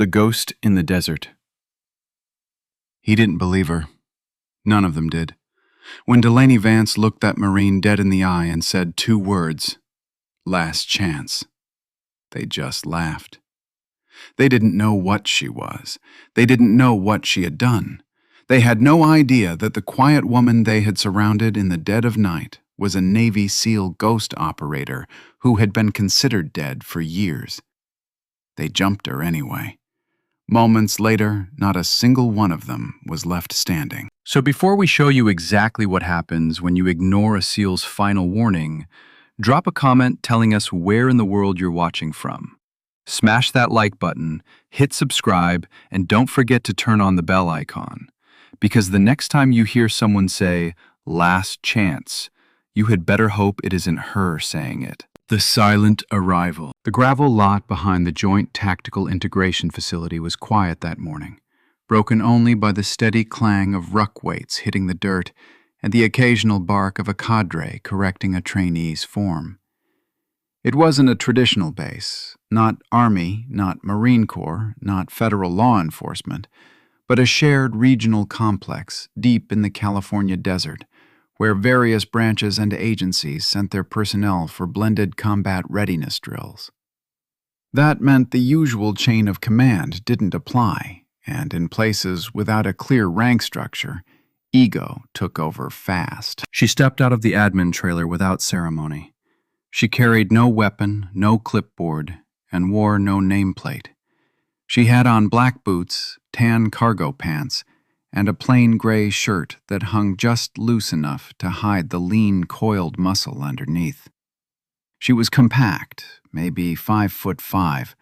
The ghost in the desert. He didn't believe her. None of them did. When Delaney Vance looked that Marine dead in the eye and said 2 words, "Last chance," they just laughed. They didn't know what she was. They didn't know what she had done. They had no idea that the quiet woman they had surrounded in the dead of night was a Navy SEAL ghost operator who had been considered dead for years. They jumped her anyway. Moments later, not a single one of them was left standing. So before we show you exactly what happens when you ignore a SEAL's final warning, drop a comment telling us where in the world you're watching from. Smash that like button, hit subscribe, and don't forget to turn on the bell icon. Because the next time you hear someone say, "last chance," you had better hope it isn't her saying it. The silent arrival. The gravel lot behind the Joint Tactical Integration Facility was quiet that morning, broken only by the steady clang of ruck weights hitting the dirt and the occasional bark of a cadre correcting a trainee's form. It wasn't a traditional base, not Army, not Marine Corps, not federal law enforcement, but a shared regional complex deep in the California desert, where various branches and agencies sent their personnel for blended combat readiness drills. That meant the usual chain of command didn't apply, and in places without a clear rank structure, ego took over fast. She stepped out of the admin trailer without ceremony. She carried no weapon, no clipboard, and wore no nameplate. She had on black boots, tan cargo pants, and a plain gray shirt that hung just loose enough to hide the lean, coiled muscle underneath. She was compact, maybe 5'5",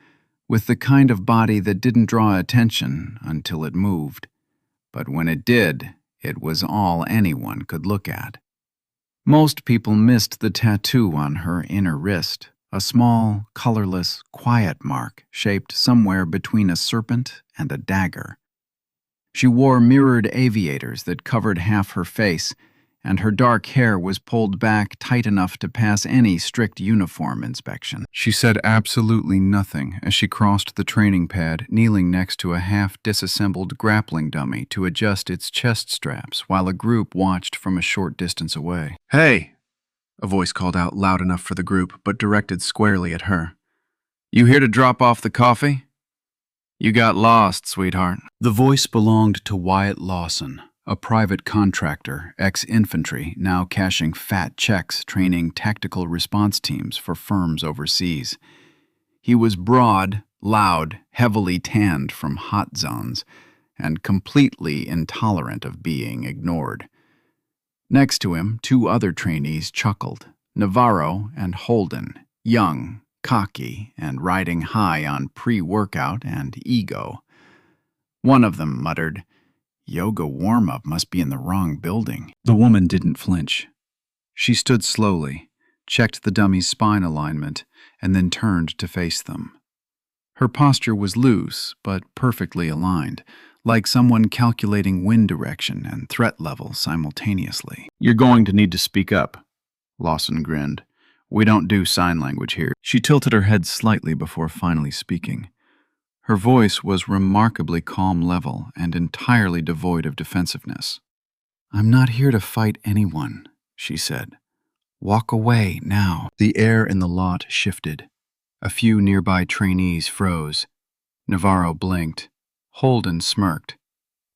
with the kind of body that didn't draw attention until it moved. But when it did, it was all anyone could look at. Most people missed the tattoo on her inner wrist, a small, colorless, quiet mark shaped somewhere between a serpent and a dagger. She wore mirrored aviators that covered half her face, and her dark hair was pulled back tight enough to pass any strict uniform inspection. She said absolutely nothing as she crossed the training pad, kneeling next to a half-disassembled grappling dummy to adjust its chest straps while a group watched from a short distance away. "Hey!" a voice called out loud enough for the group, but directed squarely at her. "You here to drop off the coffee? You got lost, sweetheart." The voice belonged to Wyatt Lawson, a private contractor, ex-infantry, now cashing fat checks training tactical response teams for firms overseas. He was broad, loud, heavily tanned from hot zones, and completely intolerant of being ignored. Next to him, 2 other trainees chuckled, Navarro and Holden, young, cocky, and riding high on pre-workout and ego. One of them muttered, "Yoga warm-up must be in the wrong building." The woman didn't flinch. She stood slowly, checked the dummy's spine alignment, and then turned to face them. Her posture was loose, but perfectly aligned, like someone calculating wind direction and threat level simultaneously. "You're going to need to speak up," Lawson grinned. "We don't do sign language here." She tilted her head slightly before finally speaking. Her voice was remarkably calm level and entirely devoid of defensiveness. "I'm not here to fight anyone," she said. "Walk away now." The air in the lot shifted. A few nearby trainees froze. Navarro blinked. Holden smirked.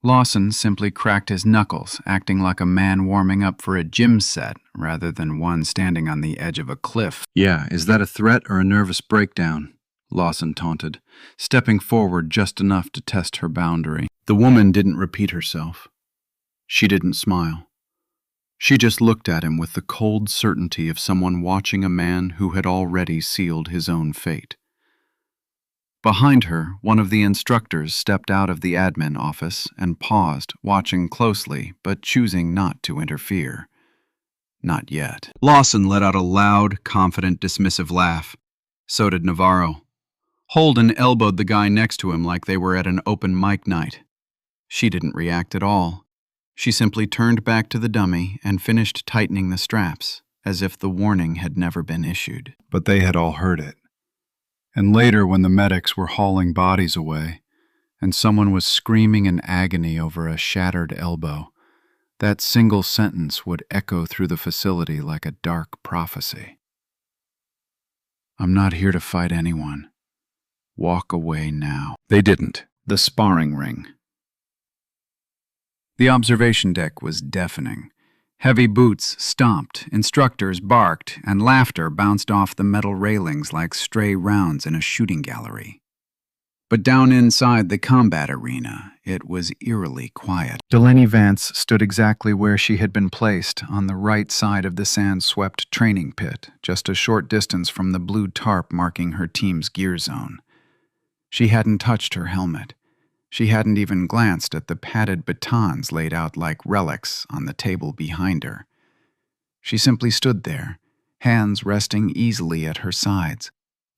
Lawson simply cracked his knuckles, acting like a man warming up for a gym set rather than one standing on the edge of a cliff. "Yeah, is that a threat or a nervous breakdown?" Lawson taunted, stepping forward just enough to test her boundary. The woman didn't repeat herself. She didn't smile. She just looked at him with the cold certainty of someone watching a man who had already sealed his own fate. Behind her, one of the instructors stepped out of the admin office and paused, watching closely but choosing not to interfere. Not yet. Lawson let out a loud, confident, dismissive laugh. So did Navarro. Holden elbowed the guy next to him like they were at an open mic night. She didn't react at all. She simply turned back to the dummy and finished tightening the straps, as if the warning had never been issued. But they had all heard it. And later, when the medics were hauling bodies away, and someone was screaming in agony over a shattered elbow. That single sentence would echo through the facility like a dark prophecy. "I'm not here to fight anyone. Walk away now." They didn't. The sparring ring. The observation deck was deafening. Heavy boots stomped, instructors barked, and laughter bounced off the metal railings like stray rounds in a shooting gallery. But down inside the combat arena, it was eerily quiet. Delaney Vance stood exactly where she had been placed, on the right side of the sand-swept training pit, just a short distance from the blue tarp marking her team's gear zone. She hadn't touched her helmet. She hadn't even glanced at the padded batons laid out like relics on the table behind her. She simply stood there, hands resting easily at her sides,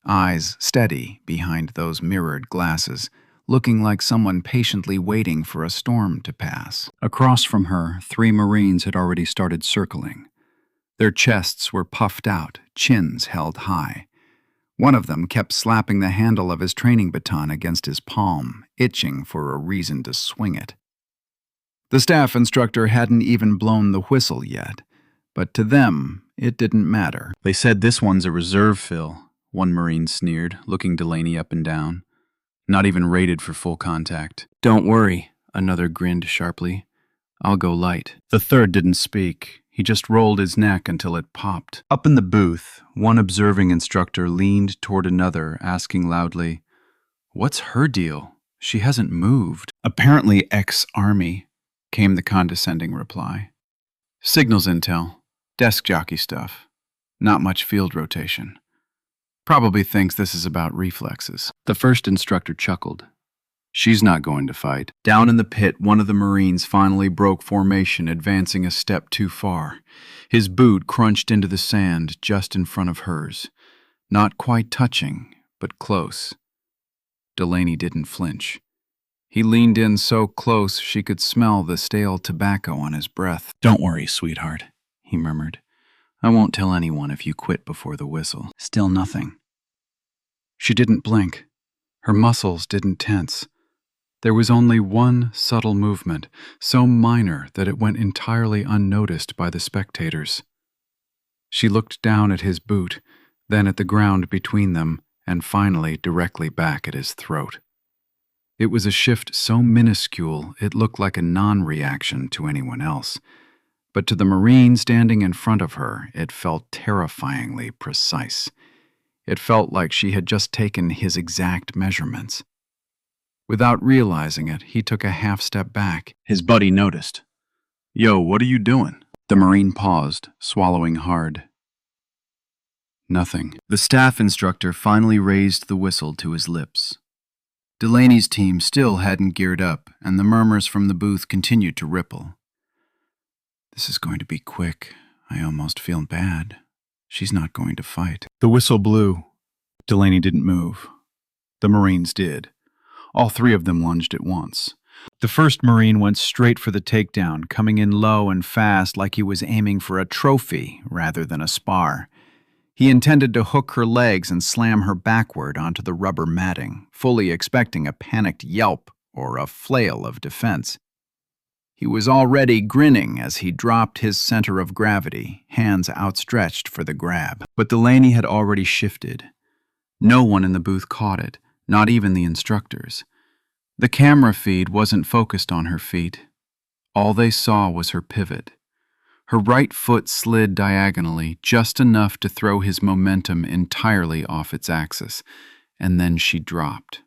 eyes steady behind those mirrored glasses, looking like someone patiently waiting for a storm to pass. Across from her, 3 Marines had already started circling. Their chests were puffed out, chins held high. One of them kept slapping the handle of his training baton against his palm, itching for a reason to swing it. The staff instructor hadn't even blown the whistle yet, but to them, it didn't matter. "They said this one's a reserve fill," one Marine sneered, looking Delaney up and down. "Not even rated for full contact." "Don't worry," another grinned sharply. "I'll go light." The third didn't speak. He just rolled his neck until it popped. Up in the booth, one observing instructor leaned toward another, asking loudly, "What's her deal? She hasn't moved." "Apparently ex-Army," came the condescending reply. "Signals intel, desk jockey stuff, not much field rotation. Probably thinks this is about reflexes." The first instructor chuckled. "She's not going to fight." Down in the pit, one of the Marines finally broke formation, advancing a step too far. His boot crunched into the sand just in front of hers. Not quite touching, but close. Delaney didn't flinch. He leaned in so close she could smell the stale tobacco on his breath. "Don't worry, sweetheart," he murmured. "I won't tell anyone if you quit before the whistle." Still nothing. She didn't blink. Her muscles didn't tense. There was only one subtle movement, so minor that it went entirely unnoticed by the spectators. She looked down at his boot, then at the ground between them, and finally directly back at his throat. It was a shift so minuscule it looked like a non-reaction to anyone else, but to the Marine standing in front of her, it felt terrifyingly precise. It felt like she had just taken his exact measurements. Without realizing it, he took a half-step back. His buddy noticed. "Yo, what are you doing?" The Marine paused, swallowing hard. Nothing. The staff instructor finally raised the whistle to his lips. Delaney's team still hadn't geared up, and the murmurs from the booth continued to ripple. "This is going to be quick. I almost feel bad. She's not going to fight." The whistle blew. Delaney didn't move. The Marines did. All 3 of them lunged at once. The first Marine went straight for the takedown, coming in low and fast like he was aiming for a trophy rather than a spar. He intended to hook her legs and slam her backward onto the rubber matting, fully expecting a panicked yelp or a flail of defense. He was already grinning as he dropped his center of gravity, hands outstretched for the grab. But Delaney had already shifted. No one in the booth caught it, not even the instructors. The camera feed wasn't focused on her feet. All they saw was her pivot. Her right foot slid diagonally, just enough to throw his momentum entirely off its axis, and then she dropped.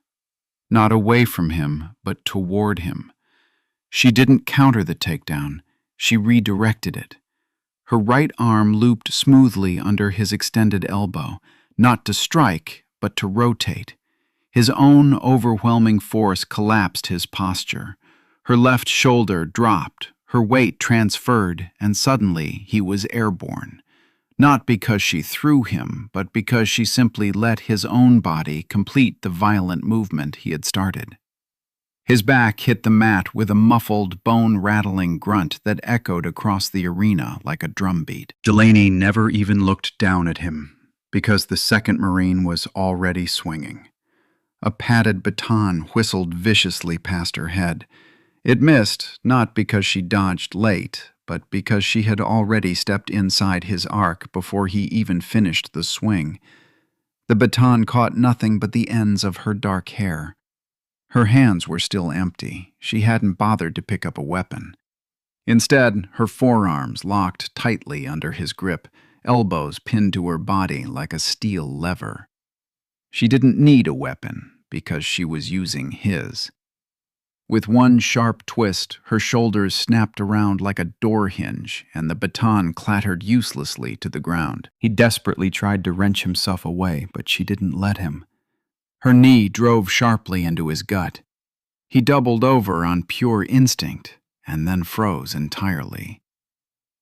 Not away from him, but toward him. She didn't counter the takedown. She redirected it. Her right arm looped smoothly under his extended elbow, not to strike, but to rotate. His own overwhelming force collapsed his posture. Her left shoulder dropped, her weight transferred, and suddenly he was airborne. Not because she threw him, but because she simply let his own body complete the violent movement he had started. His back hit the mat with a muffled, bone-rattling grunt that echoed across the arena like a drumbeat. Delaney never even looked down at him, because the second Marine was already swinging. A padded baton whistled viciously past her head. It missed, not because she dodged late, but because she had already stepped inside his arc before he even finished the swing. The baton caught nothing but the ends of her dark hair. Her hands were still empty. She hadn't bothered to pick up a weapon. Instead, her forearms locked tightly under his grip, elbows pinned to her body like a steel lever. She didn't need a weapon because she was using his. With one sharp twist, her shoulders snapped around like a door hinge, and the baton clattered uselessly to the ground. He desperately tried to wrench himself away, but she didn't let him. Her knee drove sharply into his gut. He doubled over on pure instinct, and then froze entirely.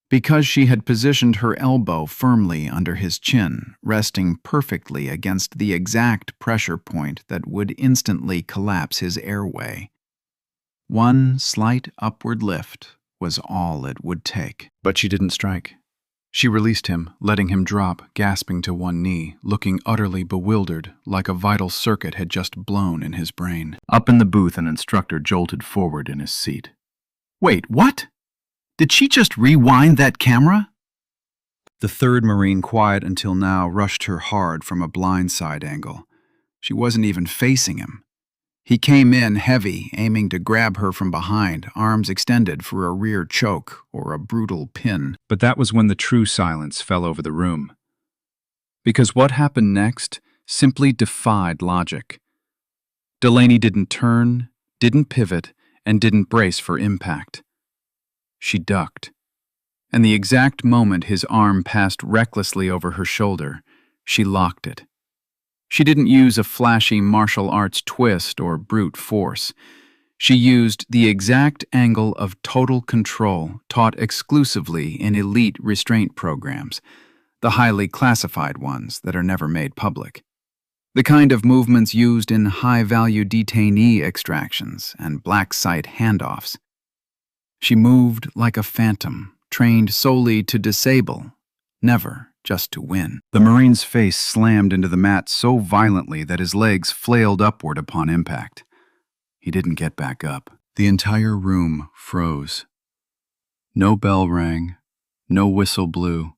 Because she had positioned her elbow firmly under his chin, resting perfectly against the exact pressure point that would instantly collapse his airway. One slight upward lift was all it would take. But she didn't strike. She released him, letting him drop, gasping to one knee, looking utterly bewildered, like a vital circuit had just blown in his brain. Up in the booth, an instructor jolted forward in his seat. "Wait, what? Did she just rewind that camera?" The third Marine, quiet until now, rushed her hard from a blindside angle. She wasn't even facing him. He came in heavy, aiming to grab her from behind, arms extended for a rear choke or a brutal pin. But that was when the true silence fell over the room. Because what happened next simply defied logic. Delaney didn't turn, didn't pivot, and didn't brace for impact. She ducked. And the exact moment his arm passed recklessly over her shoulder, she locked it. She didn't use a flashy martial arts twist or brute force. She used the exact angle of total control taught exclusively in elite restraint programs, the highly classified ones that are never made public. The kind of movements used in high-value detainee extractions and black site handoffs. She moved like a phantom, trained solely to disable, never just to win. The Marine's face slammed into the mat so violently that his legs flailed upward upon impact. He didn't get back up. The entire room froze. No bell rang, no whistle blew,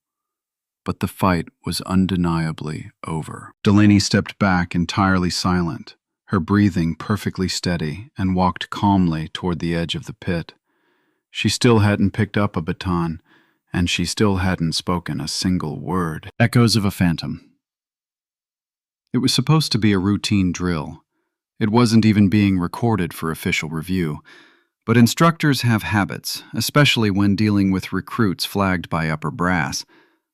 but the fight was undeniably over. Delaney stepped back entirely silent, her breathing perfectly steady, and walked calmly toward the edge of the pit. She still hadn't picked up a baton, and she still hadn't spoken a single word. Echoes of a phantom. It was supposed to be a routine drill. It wasn't even being recorded for official review. But instructors have habits, especially when dealing with recruits flagged by upper brass.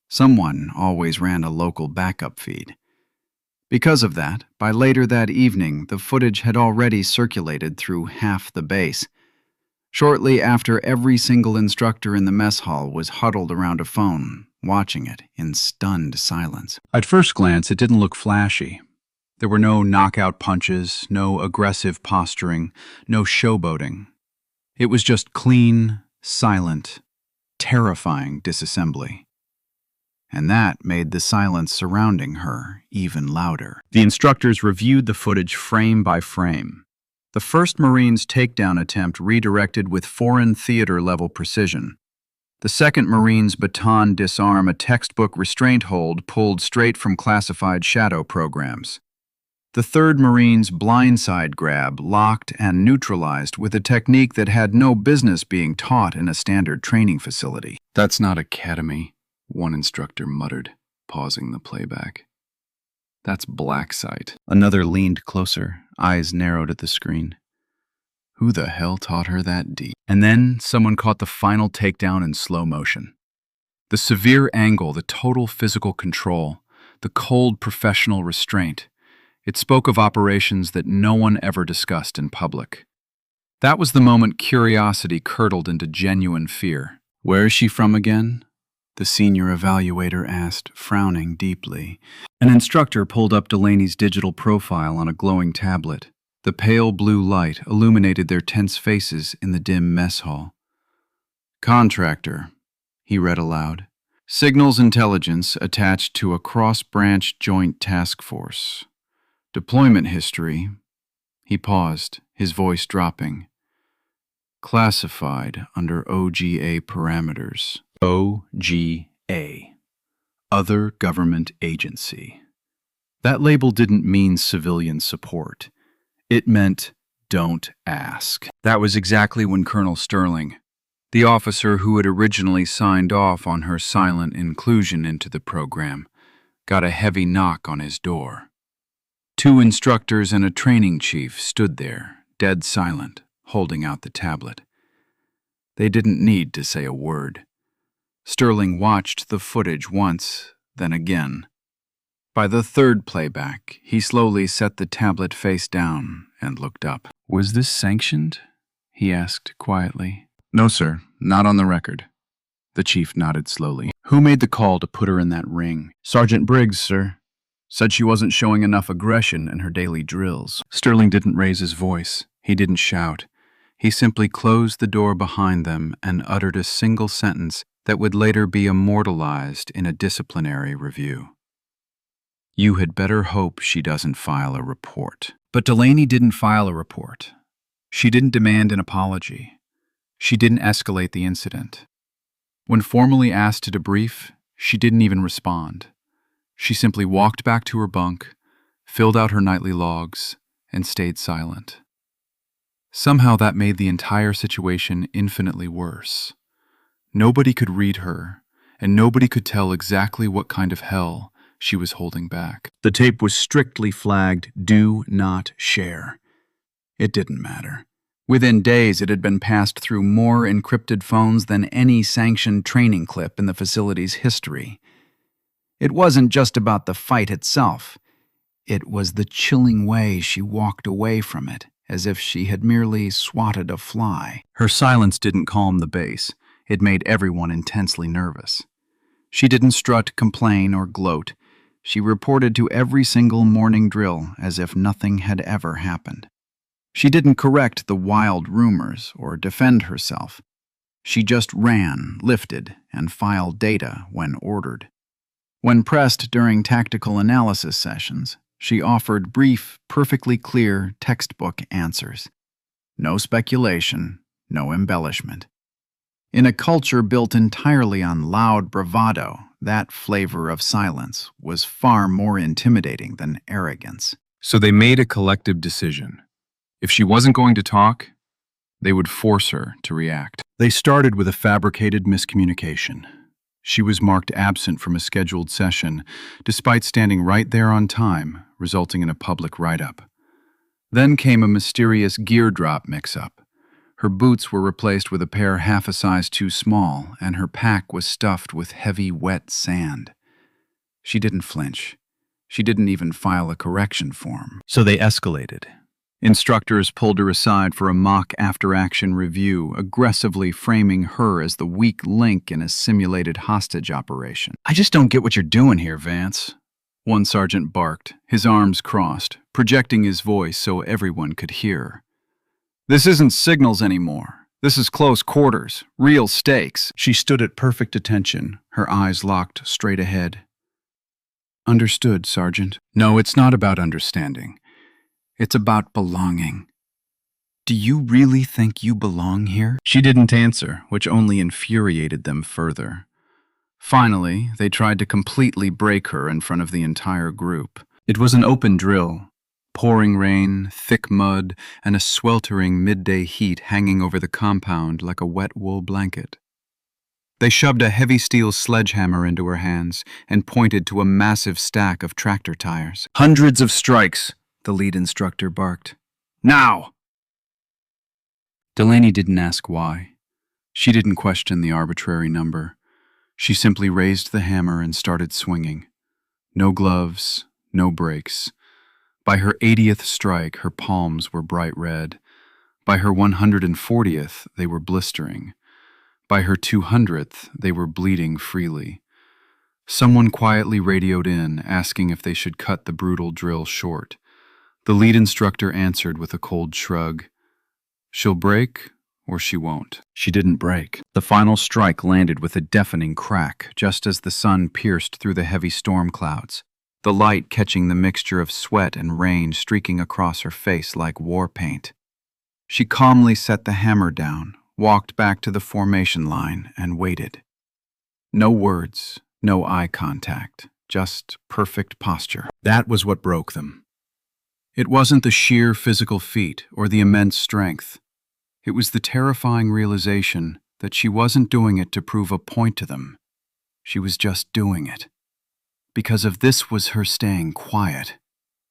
Someone always ran a local backup feed. Because of that, by later that evening, the footage had already circulated through half the base. Shortly after, every single instructor in the mess hall was huddled around a phone, watching it in stunned silence. At first glance, it didn't look flashy. There were no knockout punches, no aggressive posturing, no showboating. It was just clean, silent, terrifying disassembly. And that made the silence surrounding her even louder. The instructors reviewed the footage frame by frame. The first Marine's takedown attempt redirected with foreign theater-level precision. The second Marine's baton disarm, a textbook restraint hold pulled straight from classified shadow programs. The third Marine's blindside grab locked and neutralized with a technique that had no business being taught in a standard training facility. "That's not academy," one instructor muttered, pausing the playback. "That's black site." Another leaned closer, eyes narrowed at the screen. Who the hell taught her that deep? And then someone caught the final takedown in slow motion. The severe angle, the total physical control, the cold professional restraint. It spoke of operations that no one ever discussed in public. That was the moment curiosity curdled into genuine fear. "Where is she from again?" the senior evaluator asked, frowning deeply. An instructor pulled up Delaney's digital profile on a glowing tablet. The pale blue light illuminated their tense faces in the dim mess hall. "Contractor," he read aloud. "Signals intelligence attached to a cross-branch joint task force. Deployment history. He paused, his voice dropping. Classified under OGA parameters. OGA. Other Government Agency. That label didn't mean civilian support. It meant don't ask. That was exactly when Colonel Sterling, the officer who had originally signed off on her silent inclusion into the program, got a heavy knock on his door. 2 instructors and a training chief stood there, dead silent, holding out the tablet. They didn't need to say a word. Sterling watched the footage once, then again. By the 3rd playback, he slowly set the tablet face down and looked up. "Was this sanctioned?" he asked quietly. "No, sir, not on the record." The chief nodded slowly. "Who made the call to put her in that ring?" "Sergeant Briggs, sir. Said she wasn't showing enough aggression in her daily drills." Sterling didn't raise his voice. He didn't shout. He simply closed the door behind them and uttered a single sentence that would later be immortalized in a disciplinary review. "You had better hope she doesn't file a report." But Delaney didn't file a report. She didn't demand an apology. She didn't escalate the incident. When formally asked to debrief, she didn't even respond. She simply walked back to her bunk, filled out her nightly logs, and stayed silent. Somehow that made the entire situation infinitely worse. Nobody could read her, and nobody could tell exactly what kind of hell she was holding back. The tape was strictly flagged, "Do not share." It didn't matter. Within days, it had been passed through more encrypted phones than any sanctioned training clip in the facility's history. It wasn't just about the fight itself. It was the chilling way she walked away from it, as if she had merely swatted a fly. Her silence didn't calm the base. It made everyone intensely nervous. She didn't strut, complain, or gloat. She reported to every single morning drill as if nothing had ever happened. She didn't correct the wild rumors or defend herself. She just ran, lifted, and filed data when ordered. When pressed during tactical analysis sessions, she offered brief, perfectly clear textbook answers. No speculation, no embellishment. In a culture built entirely on loud bravado, that flavor of silence was far more intimidating than arrogance. So they made a collective decision. If she wasn't going to talk, they would force her to react. They started with a fabricated miscommunication. She was marked absent from a scheduled session, despite standing right there on time, resulting in a public write-up. Then came a mysterious gear drop mix-up. Her boots were replaced with a pair half a size too small, and her pack was stuffed with heavy, wet sand. She didn't flinch. She didn't even file a correction form. So they escalated. Instructors pulled her aside for a mock after-action review, aggressively framing her as the weak link in a simulated hostage operation. "I just don't get what you're doing here, Vance," one sergeant barked, his arms crossed, projecting his voice so everyone could hear. "This isn't signals anymore. This is close quarters, real stakes." She stood at perfect attention, her eyes locked straight ahead. "Understood, Sergeant." "No, it's not about understanding. It's about belonging. Do you really think you belong here?" She didn't answer, which only infuriated them further. Finally, they tried to completely break her in front of the entire group. It was an open drill. Pouring rain, thick mud, and a sweltering midday heat hanging over the compound like a wet wool blanket. They shoved a heavy steel sledgehammer into her hands and pointed to a massive stack of tractor tires. "Hundreds of strikes," the lead instructor barked. "Now!" Delaney didn't ask why. She didn't question the arbitrary number. She simply raised the hammer and started swinging. No gloves, no brakes. By her 80th strike, her palms were bright red. By her 140th, they were blistering. By her 200th, they were bleeding freely. Someone quietly radioed in, asking if they should cut the brutal drill short. The lead instructor answered with a cold shrug. "She'll break, or she won't." She didn't break. The final strike landed with a deafening crack, just as the sun pierced through the heavy storm clouds. the light catching the mixture of sweat and rain streaking across her face like war paint. She calmly set the hammer down, walked back to the formation line, and waited. No words, no eye contact, just perfect posture. That was what broke them. It wasn't the sheer physical feat or the immense strength. It was the terrifying realization that she wasn't doing it to prove a point to them. She was just doing it. Because if this was her staying quiet,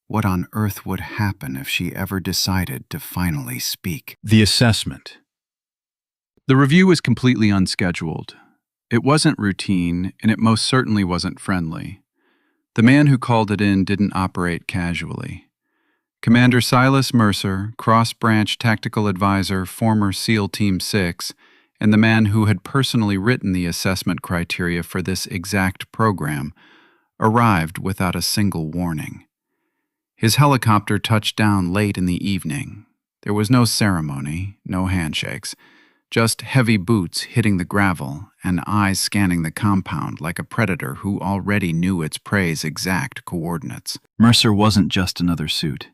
what on earth would happen if she ever decided to finally speak? The assessment. The review was completely unscheduled. It wasn't routine, and it most certainly wasn't friendly. The man who called it in didn't operate casually. Commander Silas Mercer, cross-branch tactical advisor, former SEAL Team 6, and the man who had personally written the assessment criteria for this exact program, arrived without a single warning. His helicopter touched down late in the evening. There was no ceremony, no handshakes, just heavy boots hitting the gravel and eyes scanning the compound like a predator who already knew its prey's exact coordinates. Mercer wasn't just another suit.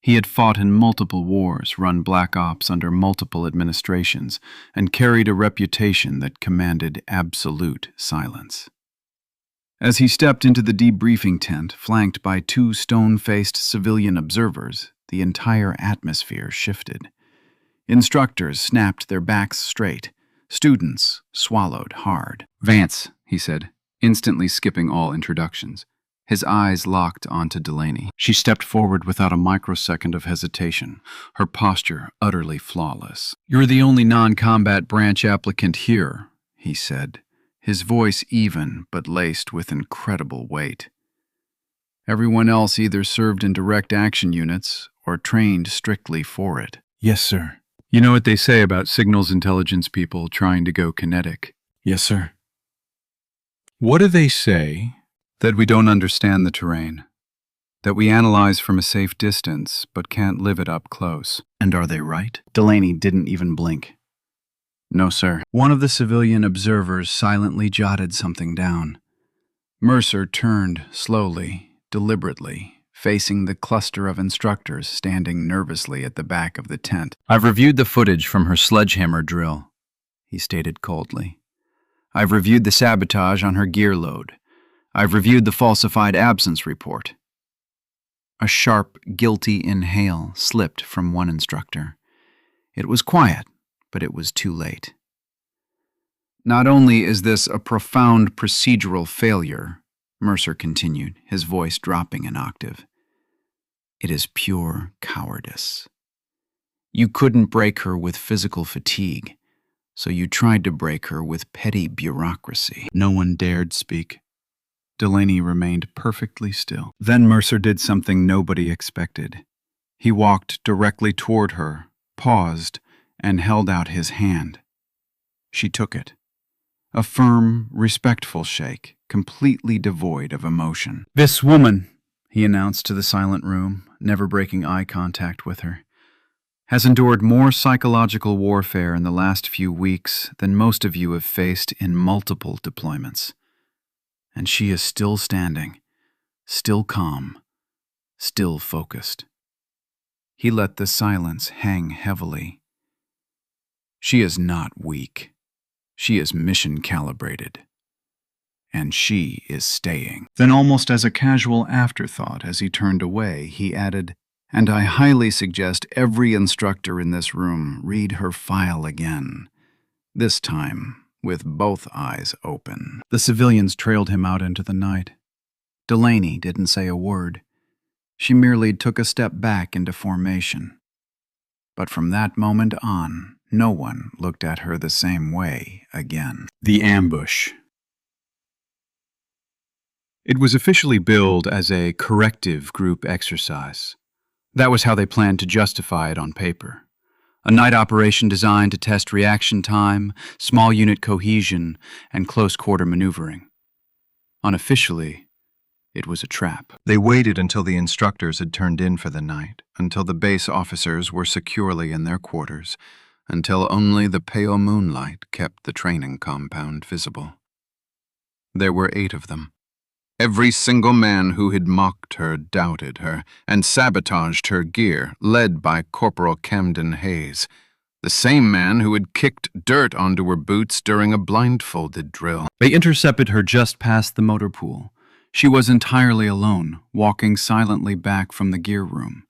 He had fought in multiple wars, run black ops under multiple administrations, and carried a reputation that commanded absolute silence. As he stepped into the debriefing tent, flanked by two stone-faced civilian observers, the entire atmosphere shifted. Instructors snapped their backs straight. Students swallowed hard. "Vance," he said, instantly skipping all introductions. His eyes locked onto Delaney. She stepped forward without a microsecond of hesitation, her posture utterly flawless. "You're the only non-combat branch applicant here," he said, his voice even but laced with incredible weight. "Everyone else either served in direct action units or trained strictly for it." "Yes, sir." "You know what they say about signals intelligence people trying to go kinetic?" "Yes, sir." "What do they say?" "That we don't understand the terrain. That we analyze from a safe distance, but can't live it up close." "And are they right?" Delaney didn't even blink. "No, sir." One of the civilian observers silently jotted something down. Mercer turned slowly, deliberately, facing the cluster of instructors standing nervously at the back of the tent. "I've reviewed the footage from her sledgehammer drill," he stated coldly. "I've reviewed the sabotage on her gear load. I've reviewed the falsified absence report." A sharp, guilty inhale slipped from one instructor. It was quiet, but it was too late. "Not only is this a profound procedural failure," Mercer continued, his voice dropping an octave, "it is pure cowardice. You couldn't break her with physical fatigue, so you tried to break her with petty bureaucracy." No one dared speak. Delaney remained perfectly still. Then Mercer did something nobody expected. He walked directly toward her, paused, and held out his hand. She took it. A firm, respectful shake, completely devoid of emotion. "This woman," he announced to the silent room, never breaking eye contact with her, "has endured more psychological warfare in the last few weeks than most of you have faced in multiple deployments. And she is still standing, still calm, still focused." He let the silence hang heavily. "She is not weak. She is mission-calibrated. And she is staying." Then almost as a casual afterthought as he turned away, he added, "And I highly suggest every instructor in this room read her file again, this time with both eyes open." The civilians trailed him out into the night. Delaney didn't say a word. She merely took a step back into formation. But from that moment on, no one looked at her the same way again. The ambush. It was officially billed as a corrective group exercise. That was how they planned to justify it on paper. A night operation designed to test reaction time, small unit cohesion, and close-quarter maneuvering. Unofficially, it was a trap. They waited until the instructors had turned in for the night, until the base officers were securely in their quarters, until only the pale moonlight kept the training compound visible. There were 8 of them. Every single man who had mocked her doubted her and sabotaged her gear, led by Corporal Camden Hayes, the same man who had kicked dirt onto her boots during a blindfolded drill. They intercepted her just past the motor pool. She was entirely alone, walking silently back from the gear room.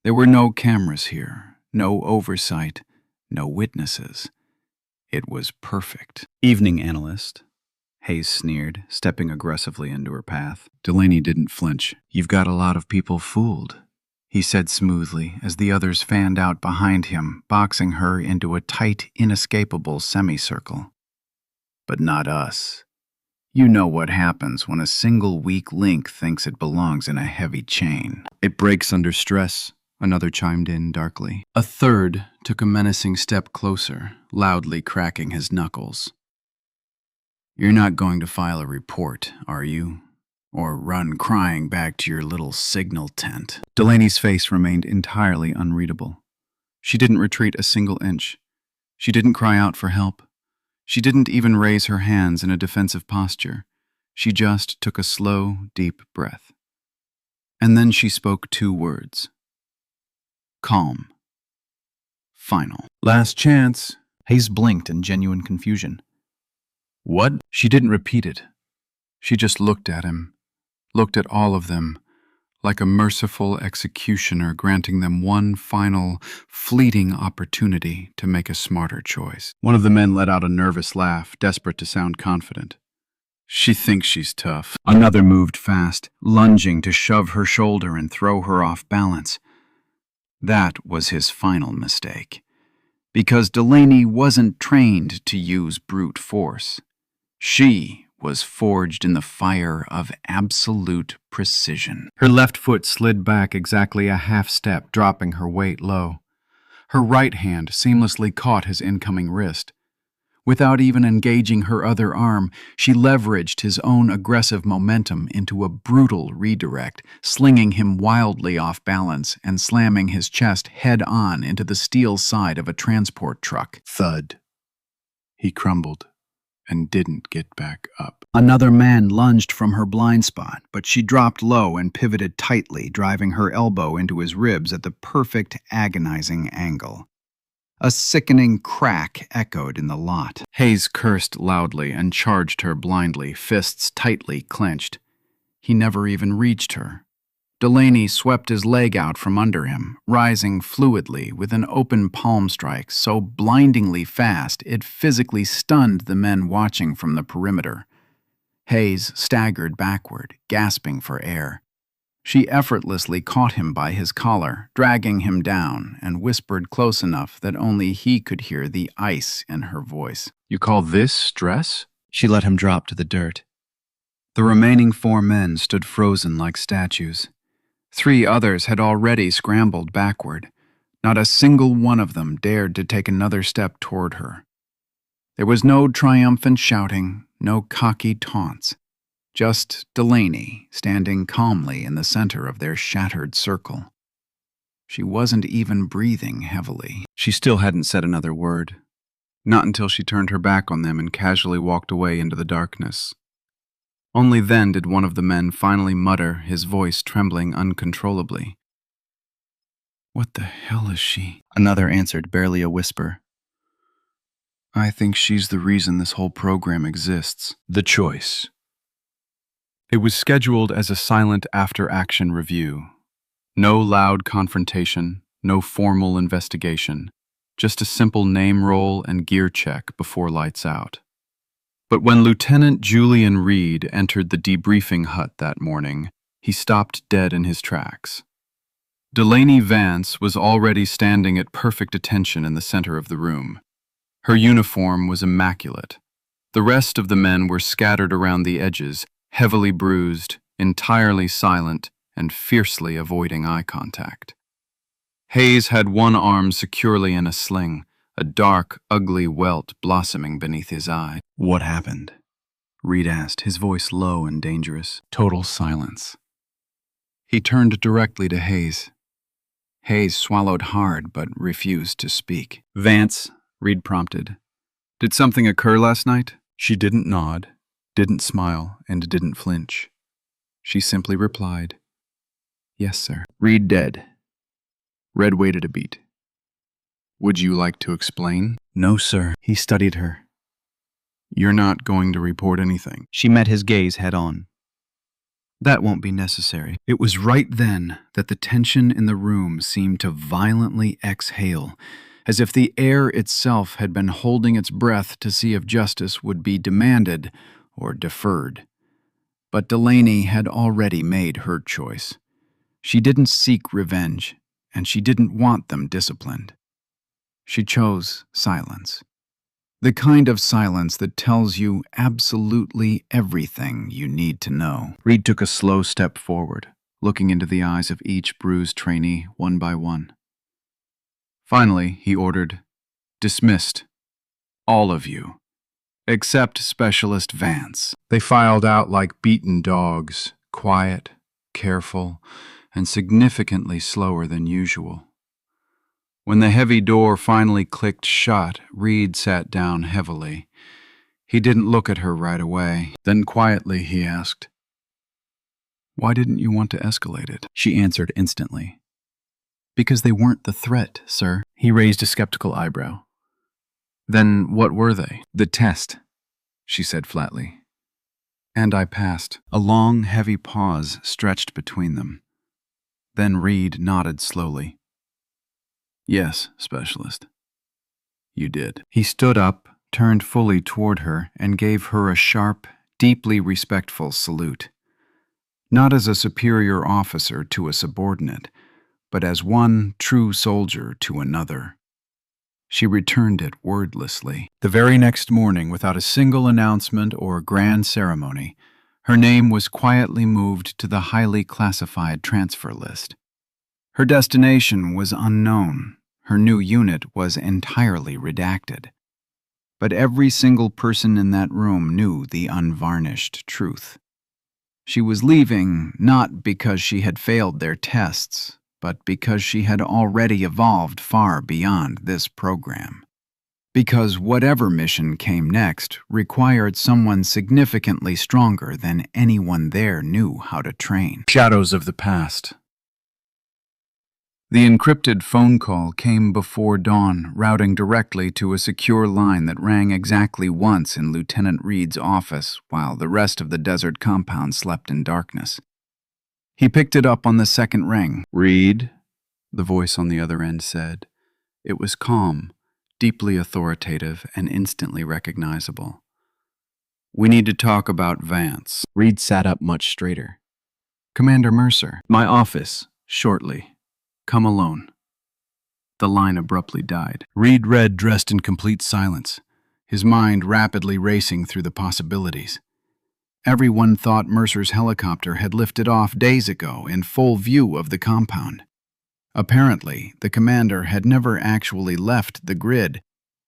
There were no cameras here, no oversight, no witnesses. It was perfect. "Evening, analyst," Hayes sneered, stepping aggressively into her path. Delaney didn't flinch. "You've got a lot of people fooled," he said smoothly as the others fanned out behind him, boxing her into a tight, inescapable semicircle. "But not us. You know what happens when a single weak link thinks it belongs in a heavy chain. It breaks under stress," another chimed in darkly. A third took a menacing step closer, loudly cracking his knuckles. "You're not going to file a report, are you? Or run crying back to your little signal tent?" Delaney's face remained entirely unreadable. She didn't retreat a single inch. She didn't cry out for help. She didn't even raise her hands in a defensive posture. She just took a slow, deep breath. And then she spoke 2 words. Calm. Final. "Last chance." Hayes blinked in genuine confusion. "What?" She didn't repeat it. She just looked at him, looked at all of them, like a merciful executioner granting them one final, fleeting opportunity to make a smarter choice. One of the men let out a nervous laugh, desperate to sound confident. "She thinks she's tough." Another moved fast, lunging to shove her shoulder and throw her off balance. That was his final mistake, because Delaney wasn't trained to use brute force. She was forged in the fire of absolute precision. Her left foot slid back exactly a half step, dropping her weight low. Her right hand seamlessly caught his incoming wrist. Without even engaging her other arm, she leveraged his own aggressive momentum into a brutal redirect, slinging him wildly off balance and slamming his chest head-on into the steel side of a transport truck. Thud. He crumbled and didn't get back up. Another man lunged from her blind spot, but she dropped low and pivoted tightly, driving her elbow into his ribs at the perfect, agonizing angle. A sickening crack echoed in the lot. Hayes cursed loudly and charged her blindly, fists tightly clenched. He never even reached her. Delaney swept his leg out from under him, rising fluidly with an open palm strike so blindingly fast it physically stunned the men watching from the perimeter. Hayes staggered backward, gasping for air. She effortlessly caught him by his collar, dragging him down, and whispered close enough that only he could hear the ice in her voice. "You call this stress?" She let him drop to the dirt. The remaining 4 men stood frozen like statues. 3 others had already scrambled backward. Not a single one of them dared to take another step toward her. There was no triumphant shouting, no cocky taunts. Just Delaney, standing calmly in the center of their shattered circle. She wasn't even breathing heavily. She still hadn't said another word. Not until she turned her back on them and casually walked away into the darkness. Only then did one of the men finally mutter, his voice trembling uncontrollably. "What the hell is she?" Another answered, barely a whisper. "I think she's the reason this whole program exists." The choice. It was scheduled as a silent after-action review. No loud confrontation, no formal investigation, just a simple name roll and gear check before lights out. But when Lieutenant Julian Reed entered the debriefing hut that morning, he stopped dead in his tracks. Delaney Vance was already standing at perfect attention in the center of the room. Her uniform was immaculate. The rest of the men were scattered around the edges, heavily bruised, entirely silent, and fiercely avoiding eye contact. Hayes had one arm securely in a sling, a dark, ugly welt blossoming beneath his eye. "What happened?" Reed asked, his voice low and dangerous. Total silence. He turned directly to Hayes. Hayes swallowed hard but refused to speak. "Vance," Reed prompted, "did something occur last night?" She didn't nod, didn't smile, and didn't flinch. She simply replied, "Yes, sir." Reed dead. Red waited a beat. "Would you like to explain?" No, sir. He studied her. "You're not going to report anything." She met his gaze head on. That won't be necessary. It was right then that the tension in the room seemed to violently exhale, as if the air itself had been holding its breath to see if justice would be demanded or deferred. But Delaney had already made her choice. She didn't seek revenge, and she didn't want them disciplined. She chose silence. The kind of silence that tells you absolutely everything you need to know. Reed took a slow step forward, looking into the eyes of each bruised trainee one by one. Finally, he ordered, "Dismissed. All of you. Except Specialist Vance." They filed out like beaten dogs, quiet, careful, and significantly slower than usual. When the heavy door finally clicked shut, Reed sat down heavily. He didn't look at her right away. Then quietly he asked, "Why didn't you want to escalate it?" She answered instantly, "Because they weren't the threat, sir." He raised a skeptical eyebrow. "Then what were they?" "The test," she said flatly. "And I passed." A long, heavy pause stretched between them. Then Reed nodded slowly. "Yes, Specialist. You did." He stood up, turned fully toward her, and gave her a sharp, deeply respectful salute. Not as a superior officer to a subordinate, but as one true soldier to another. She returned it wordlessly. The very next morning, without a single announcement or grand ceremony, her name was quietly moved to the highly classified transfer list. Her destination was unknown. Her new unit was entirely redacted. But every single person in that room knew the unvarnished truth. She was leaving not because she had failed their tests, but because she had already evolved far beyond this program. Because whatever mission came next required someone significantly stronger than anyone there knew how to train. Shadows of the past. The encrypted phone call came before dawn, routing directly to a secure line that rang exactly once in Lieutenant Reed's office while the rest of the desert compound slept in darkness. He picked it up on the second ring. "Reed," the voice on the other end said. It was calm, deeply authoritative, and instantly recognizable. "We need to talk about Vance." Reed sat up much straighter. "Commander Mercer." "My office, shortly. Come alone." The line abruptly died. Reed read, dressed in complete silence, his mind rapidly racing through the possibilities. Everyone thought Mercer's helicopter had lifted off days ago in full view of the compound. Apparently, the commander had never actually left the grid,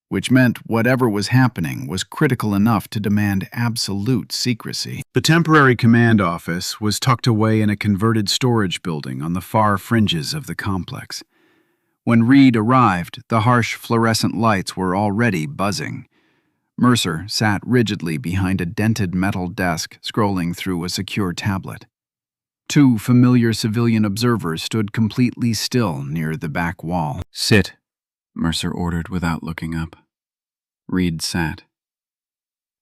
which meant whatever was happening was critical enough to demand absolute secrecy. The temporary command office was tucked away in a converted storage building on the far fringes of the complex. When Reed arrived, the harsh fluorescent lights were already buzzing. Mercer sat rigidly behind a dented metal desk, scrolling through a secure tablet. Two familiar civilian observers stood completely still near the back wall. "Sit," Mercer ordered without looking up. Reed sat.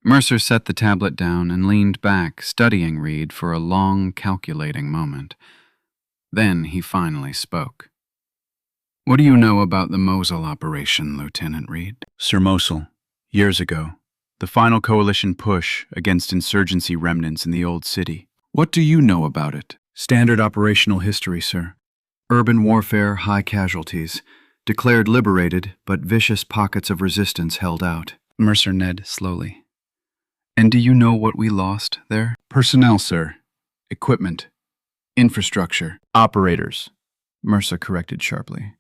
Mercer set the tablet down and leaned back, studying Reed for a long, calculating moment. Then he finally spoke. "What do you know about the Mosul operation, Lieutenant Reed?" "Sir Mosul, years ago, the final coalition push against insurgency remnants in the old city. What do you know about it?" "Standard operational history, sir. Urban warfare, high casualties. Declared liberated, but vicious pockets of resistance held out." Mercer nodded slowly. "And do you know what we lost there?" "Personnel, sir. Equipment. Infrastructure. Operators," Mercer corrected sharply.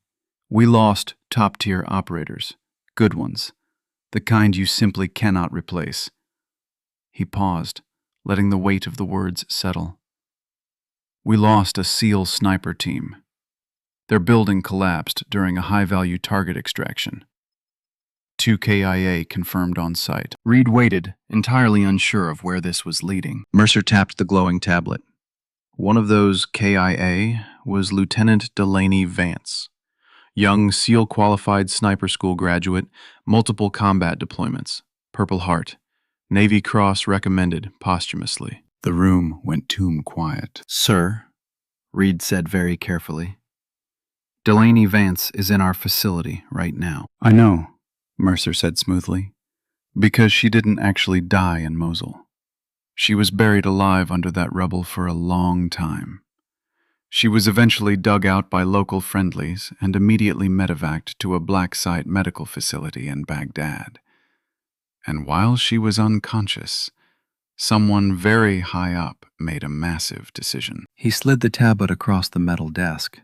"We lost top-tier operators. Good ones. The kind you simply cannot replace." He paused, letting the weight of the words settle. "We lost a SEAL sniper team. Their building collapsed during a high-value target extraction. 2 KIA confirmed on site." Reed waited, entirely unsure of where this was leading. Mercer tapped the glowing tablet. One of those KIA was Lieutenant Delaney Vance, young SEAL-qualified sniper school graduate, multiple combat deployments, Purple Heart, Navy Cross recommended posthumously. The room went tomb quiet. Sir, Reed said very carefully, Delaney Vance is in our facility right now. I know, Mercer said smoothly, because she didn't actually die in Mosul. She was buried alive under that rubble for a long time. She was eventually dug out by local friendlies and immediately medevaced to a black site medical facility in Baghdad. And while she was unconscious, someone very high up made a massive decision. He slid the tablet across the metal desk.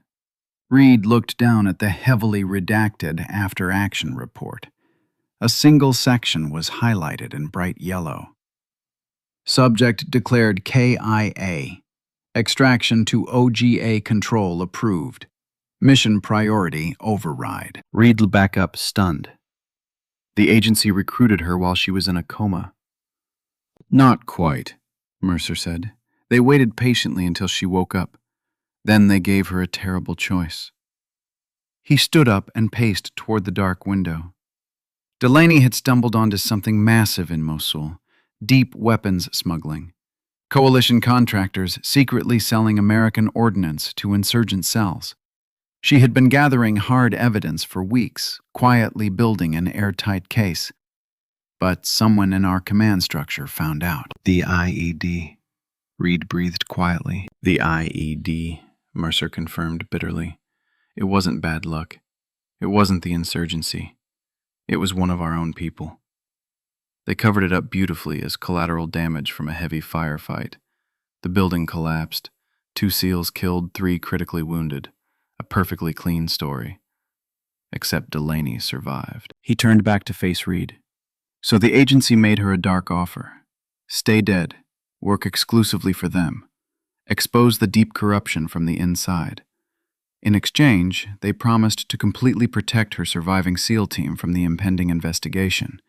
Reed looked down at the heavily redacted after-action report. A single section was highlighted in bright yellow. Subject declared KIA. Extraction to OGA control approved. Mission priority override. Reed back up, stunned. The agency recruited her while she was in a coma. Not quite, Mercer said. They waited patiently until she woke up. Then they gave her a terrible choice. He stood up and paced toward the dark window. Delaney had stumbled onto something massive in Mosul, deep weapons smuggling. Coalition contractors secretly selling American ordnance to insurgent cells. She had been gathering hard evidence for weeks, quietly building an airtight case. But someone in our command structure found out. The IED. Reed breathed quietly. The IED, Mercer confirmed bitterly. It wasn't bad luck. It wasn't the insurgency. It was one of our own people. They covered it up beautifully as collateral damage from a heavy firefight. The building collapsed. 2 SEALs killed, 3 critically wounded. A perfectly clean story. Except Delaney survived. He turned back to face Reed. So the agency made her a dark offer. Stay dead. Work exclusively for them. Expose the deep corruption from the inside. In exchange, they promised to completely protect her surviving SEAL team from the impending investigation.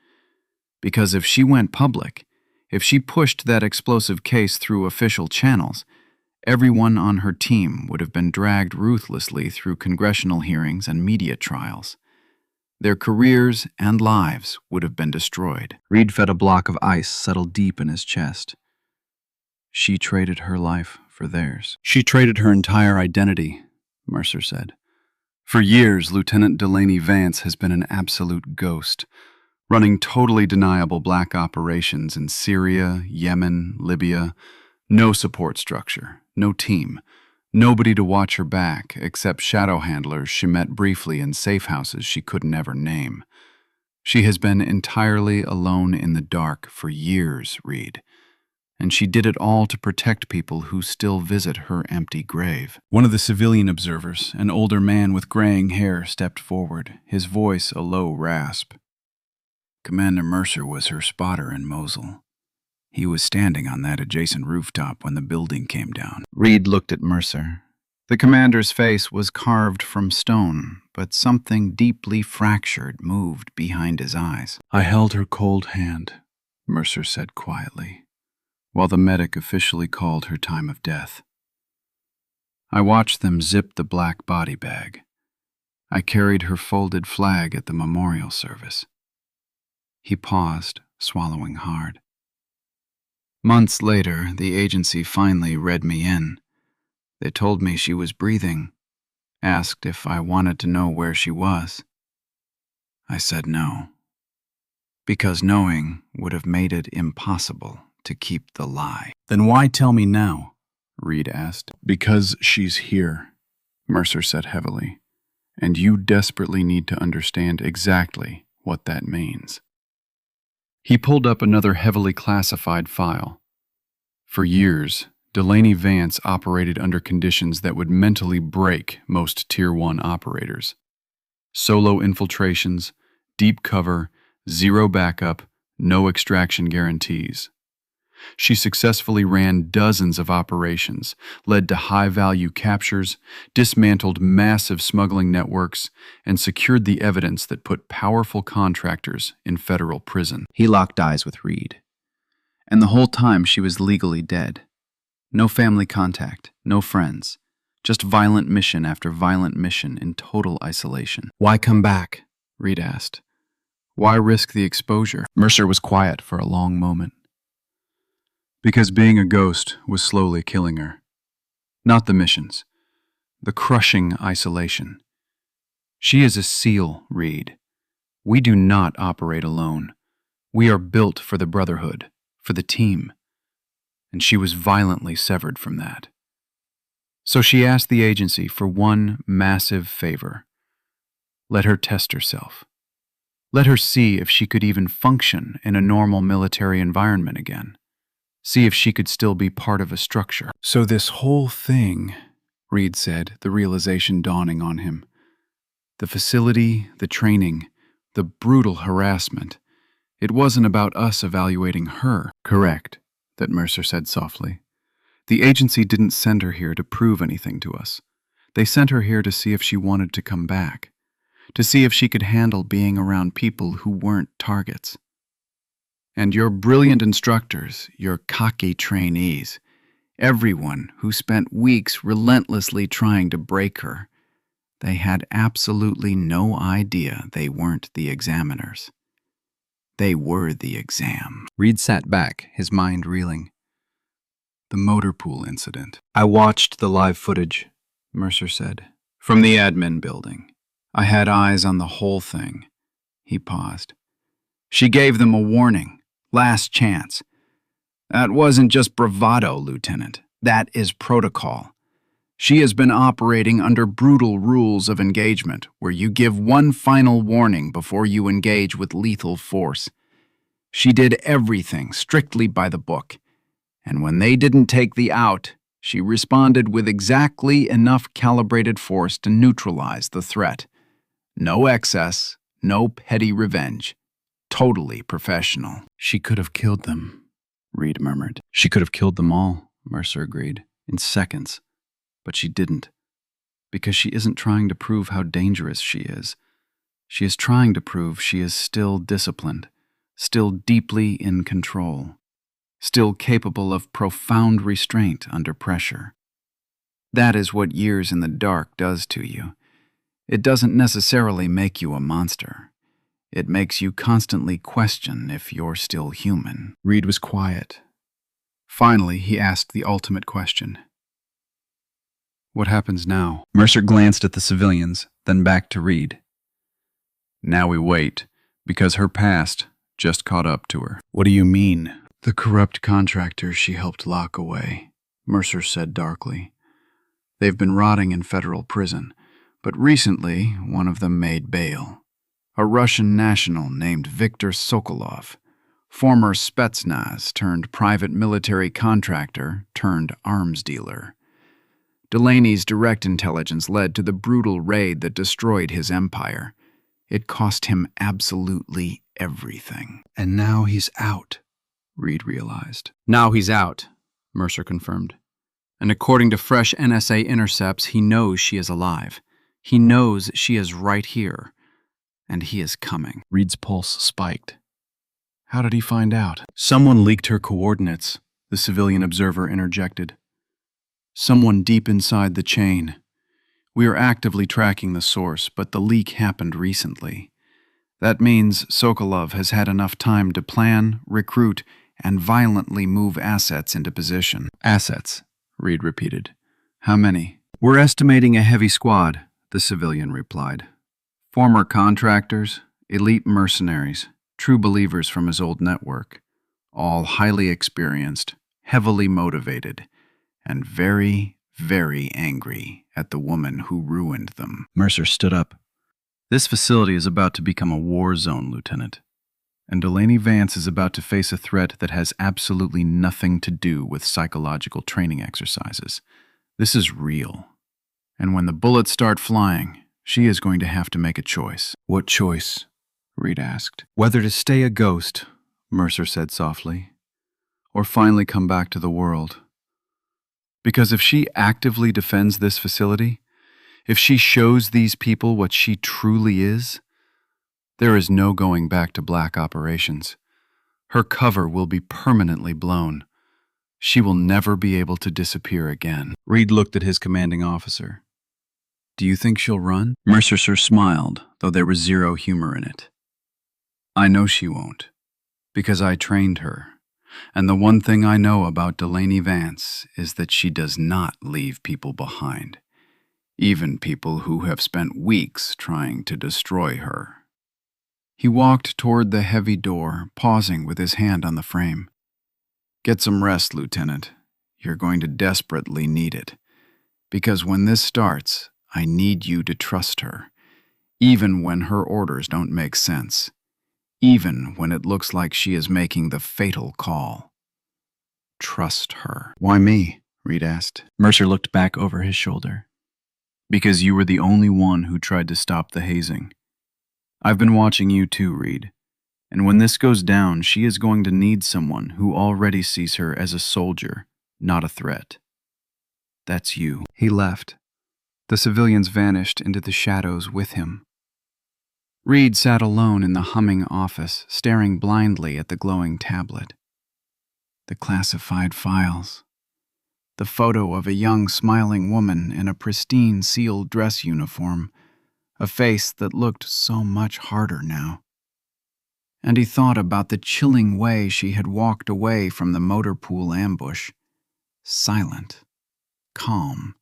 Because if she went public, if she pushed that explosive case through official channels, everyone on her team would have been dragged ruthlessly through congressional hearings and media trials. Their careers and lives would have been destroyed. Reed felt a block of ice settle deep in his chest. She traded her life for theirs. She traded her entire identity, Mercer said. For years, Lieutenant Delaney Vance has been an absolute ghost, running totally deniable black operations in Syria, Yemen, Libya. No support structure, no team, nobody to watch her back except shadow handlers she met briefly in safe houses she could never name. She has been entirely alone in the dark for years, Reed. And she did it all to protect people who still visit her empty grave. One of the civilian observers, an older man with graying hair, stepped forward, his voice a low rasp. Commander Mercer was her spotter in Mosul. He was standing on that adjacent rooftop when the building came down. Reed looked at Mercer. The commander's face was carved from stone, but something deeply fractured moved behind his eyes. I held her cold hand, Mercer said quietly, while the medic officially called her time of death. I watched them zip the black body bag. I carried her folded flag at the memorial service. He paused, swallowing hard. Months later, the agency finally read me in. They told me she was breathing, asked if I wanted to know where she was. I said no, because knowing would have made it impossible to keep the lie. Then why tell me now? Reed asked. Because she's here, Mercer said heavily, and you desperately need to understand exactly what that means. He pulled up another heavily classified file. For years, Delaney Vance operated under conditions that would mentally break most Tier 1 operators. Solo infiltrations, deep cover, zero backup, no extraction guarantees. She successfully ran dozens of operations, led to high-value captures, dismantled massive smuggling networks, and secured the evidence that put powerful contractors in federal prison. He locked eyes with Reed. And the whole time she was legally dead. No family contact, no friends. Just violent mission after violent mission in total isolation. Why come back? Reed asked. Why risk the exposure? Mercer was quiet for a long moment. Because being a ghost was slowly killing her. Not the missions. The crushing isolation. She is a SEAL, Reed. We do not operate alone. We are built for the brotherhood, for the team. And she was violently severed from that. So she asked the agency for one massive favor. Let her test herself. Let her see if she could even function in a normal military environment again. See if she could still be part of a structure. So this whole thing, Reed said, the realization dawning on him. The facility, the training, the brutal harassment. It wasn't about us evaluating her. Correct, that Mercer said softly. The agency didn't send her here to prove anything to us. They sent her here to see if she wanted to come back. To see if she could handle being around people who weren't targets. And your brilliant instructors, your cocky trainees, everyone who spent weeks relentlessly trying to break her, they had absolutely no idea they weren't the examiners. They were the exam. Reed sat back, his mind reeling. The motor pool incident. I watched the live footage, Mercer said, from the admin building. I had eyes on the whole thing. He paused. She gave them a warning. Last chance. That wasn't just bravado, Lieutenant. That is protocol. She has been operating under brutal rules of engagement, where you give one final warning before you engage with lethal force. She did everything strictly by the book, and when they didn't take the out, she responded with exactly enough calibrated force to neutralize the threat. No excess, no petty revenge. Totally professional. She could have killed them, Reed murmured. She could have killed them all, Mercer agreed, in seconds. But she didn't. Because she isn't trying to prove how dangerous she is. She is trying to prove she is still disciplined, still deeply in control, still capable of profound restraint under pressure. That is what years in the dark does to you. It doesn't necessarily make you a monster. It makes you constantly question if you're still human. Reed was quiet. Finally, he asked the ultimate question. What happens now? Mercer glanced at the civilians, then back to Reed. Now we wait, because her past just caught up to her. What do you mean? The corrupt contractors she helped lock away, Mercer said darkly. They've been rotting in federal prison, but recently one of them made bail. A Russian national named Viktor Sokolov, former Spetsnaz turned private military contractor turned arms dealer. Delaney's direct intelligence led to the brutal raid that destroyed his empire. It cost him absolutely everything. And now he's out, Reed realized. Now he's out, Mercer confirmed. And according to fresh NSA intercepts, he knows she is alive. He knows she is right here. And he is coming. Reed's pulse spiked. How did he find out? Someone leaked her coordinates, the civilian observer interjected. Someone deep inside the chain. We are actively tracking the source, but the leak happened recently. That means Sokolov has had enough time to plan, recruit, and violently move assets into position. Assets, Reed repeated. How many? We're estimating a heavy squad, the civilian replied. Former contractors, elite mercenaries, true believers from his old network, all highly experienced, heavily motivated, and very, very angry at the woman who ruined them. Mercer stood up. This facility is about to become a war zone, Lieutenant. And Delaney Vance is about to face a threat that has absolutely nothing to do with psychological training exercises. This is real. And when the bullets start flying, she is going to have to make a choice. What choice? Reed asked. Whether to stay a ghost, Mercer said softly, or finally come back to the world. Because if she actively defends this facility, if she shows these people what she truly is, there is no going back to black operations. Her cover will be permanently blown. She will never be able to disappear again. Reed looked at his commanding officer. Do you think she'll run? Mercer smiled, though there was zero humor in it. I know she won't, because I trained her. And the one thing I know about Delaney Vance is that she does not leave people behind, even people who have spent weeks trying to destroy her. He walked toward the heavy door, pausing with his hand on the frame. Get some rest, Lieutenant. You're going to desperately need it. Because when this starts, I need you to trust her, even when her orders don't make sense, even when it looks like she is making the fatal call. Trust her. Why me? Reed asked. Mercer looked back over his shoulder. Because you were the only one who tried to stop the hazing. I've been watching you too, Reed. And when this goes down, she is going to need someone who already sees her as a soldier, not a threat. That's you. He left. The civilians vanished into the shadows with him. Reed sat alone in the humming office, staring blindly at the glowing tablet. The classified files. The photo of a young, smiling woman in a pristine sealed dress uniform, a face that looked so much harder now. And he thought about the chilling way she had walked away from the motor pool ambush, silent, calm,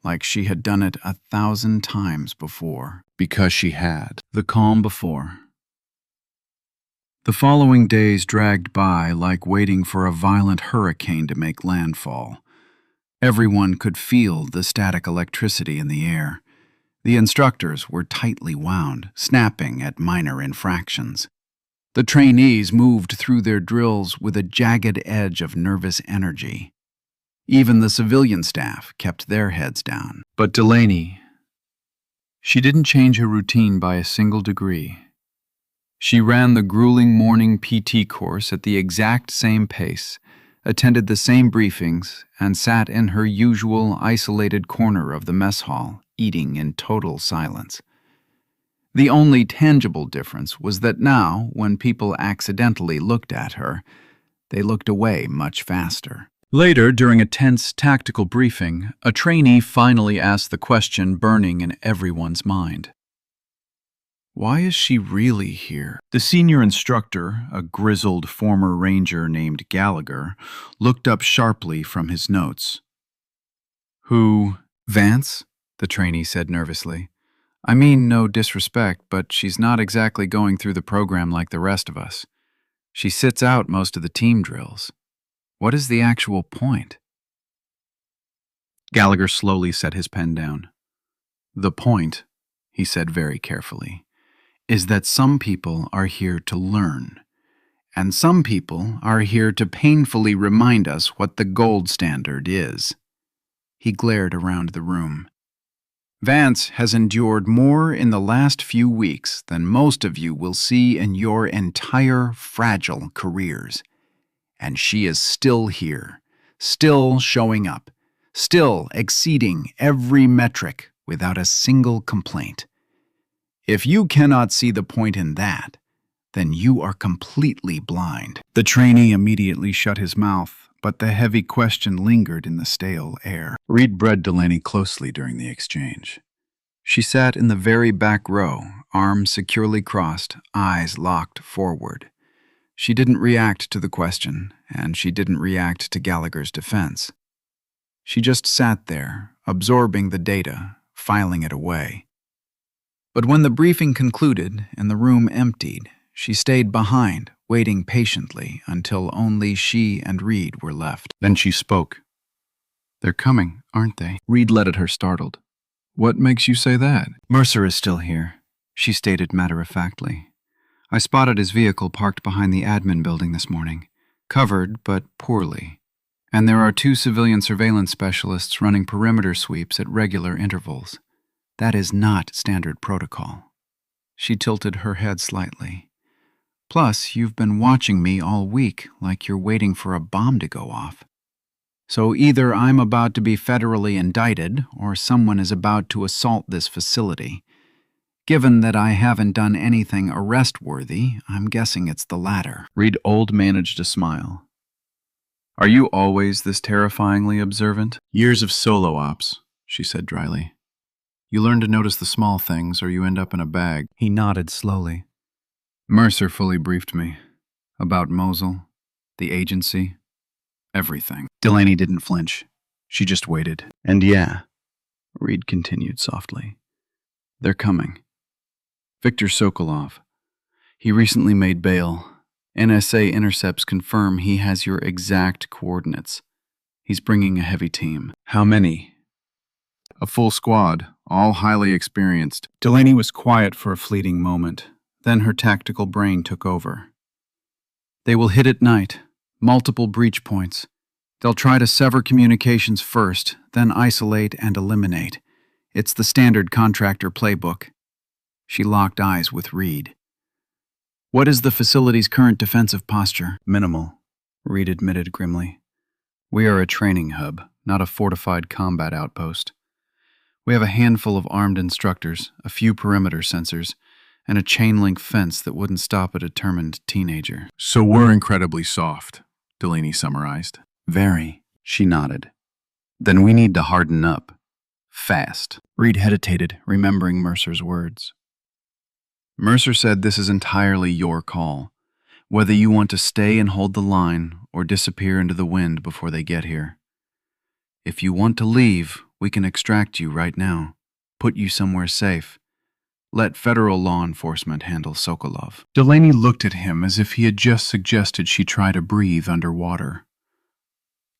like she had done it 1,000 times before. Because she had. The calm before. The following days dragged by like waiting for a violent hurricane to make landfall. Everyone could feel the static electricity in the air. The instructors were tightly wound, snapping at minor infractions. The trainees moved through their drills with a jagged edge of nervous energy. Even the civilian staff kept their heads down. But Delaney, she didn't change her routine by a single degree. She ran the grueling morning PT course at the exact same pace, attended the same briefings, and sat in her usual isolated corner of the mess hall, eating in total silence. The only tangible difference was that now, when people accidentally looked at her, they looked away much faster. Later, during a tense tactical briefing, a trainee finally asked the question burning in everyone's mind. Why is she really here? The senior instructor, a grizzled former ranger named Gallagher, looked up sharply from his notes. Who? Vance? The trainee said nervously. I mean no disrespect, but she's not exactly going through the program like the rest of us. She sits out most of the team drills. What is the actual point? Gallagher slowly set his pen down. The point, he said very carefully, is that some people are here to learn, and some people are here to painfully remind us what the gold standard is. He glared around the room. Vance has endured more in the last few weeks than most of you will see in your entire fragile careers. And she is still here, still showing up, still exceeding every metric without a single complaint. If you cannot see the point in that, then you are completely blind. The trainee immediately shut his mouth, but the heavy question lingered in the stale air. Reed bred Delaney closely during the exchange. She sat in the very back row, arms securely crossed, eyes locked forward. She didn't react to the question, and she didn't react to Gallagher's defense. She just sat there, absorbing the data, filing it away. But when the briefing concluded and the room emptied, she stayed behind, waiting patiently until only she and Reed were left. Then she spoke. They're coming, aren't they? Reed let at her, startled. What makes you say that? Mercer is still here, she stated matter-of-factly. I spotted his vehicle parked behind the admin building this morning, covered but poorly. And there are 2 civilian surveillance specialists running perimeter sweeps at regular intervals. That is not standard protocol. She tilted her head slightly. Plus, you've been watching me all week like you're waiting for a bomb to go off. So either I'm about to be federally indicted or someone is about to assault this facility. Given that I haven't done anything arrest-worthy, I'm guessing it's the latter. Reed managed a smile. Are you always this terrifyingly observant? Years of solo ops, she said dryly. You learn to notice the small things or you end up in a bag. He nodded slowly. Mercer fully briefed me. About Mosul, the agency, everything. Delaney didn't flinch. She just waited. And yeah, Reed continued softly, they're coming. Viktor Sokolov. He recently made bail. NSA intercepts confirm he has your exact coordinates. He's bringing a heavy team. How many? A full squad, all highly experienced. Delaney was quiet for a fleeting moment. Then her tactical brain took over. They will hit at night, multiple breach points. They'll try to sever communications first, then isolate and eliminate. It's the standard contractor playbook. She locked eyes with Reed. What is the facility's current defensive posture? Minimal, Reed admitted grimly. We are a training hub, not a fortified combat outpost. We have a handful of armed instructors, a few perimeter sensors, and a chain-link fence that wouldn't stop a determined teenager. So we're incredibly soft, Delaney summarized. Very, she nodded. Then we need to harden up. Fast. Reed hesitated, remembering Mercer's words. Mercer said this is entirely your call, whether you want to stay and hold the line or disappear into the wind before they get here. If you want to leave, we can extract you right now, put you somewhere safe. Let federal law enforcement handle Sokolov. Delaney looked at him as if he had just suggested she try to breathe underwater.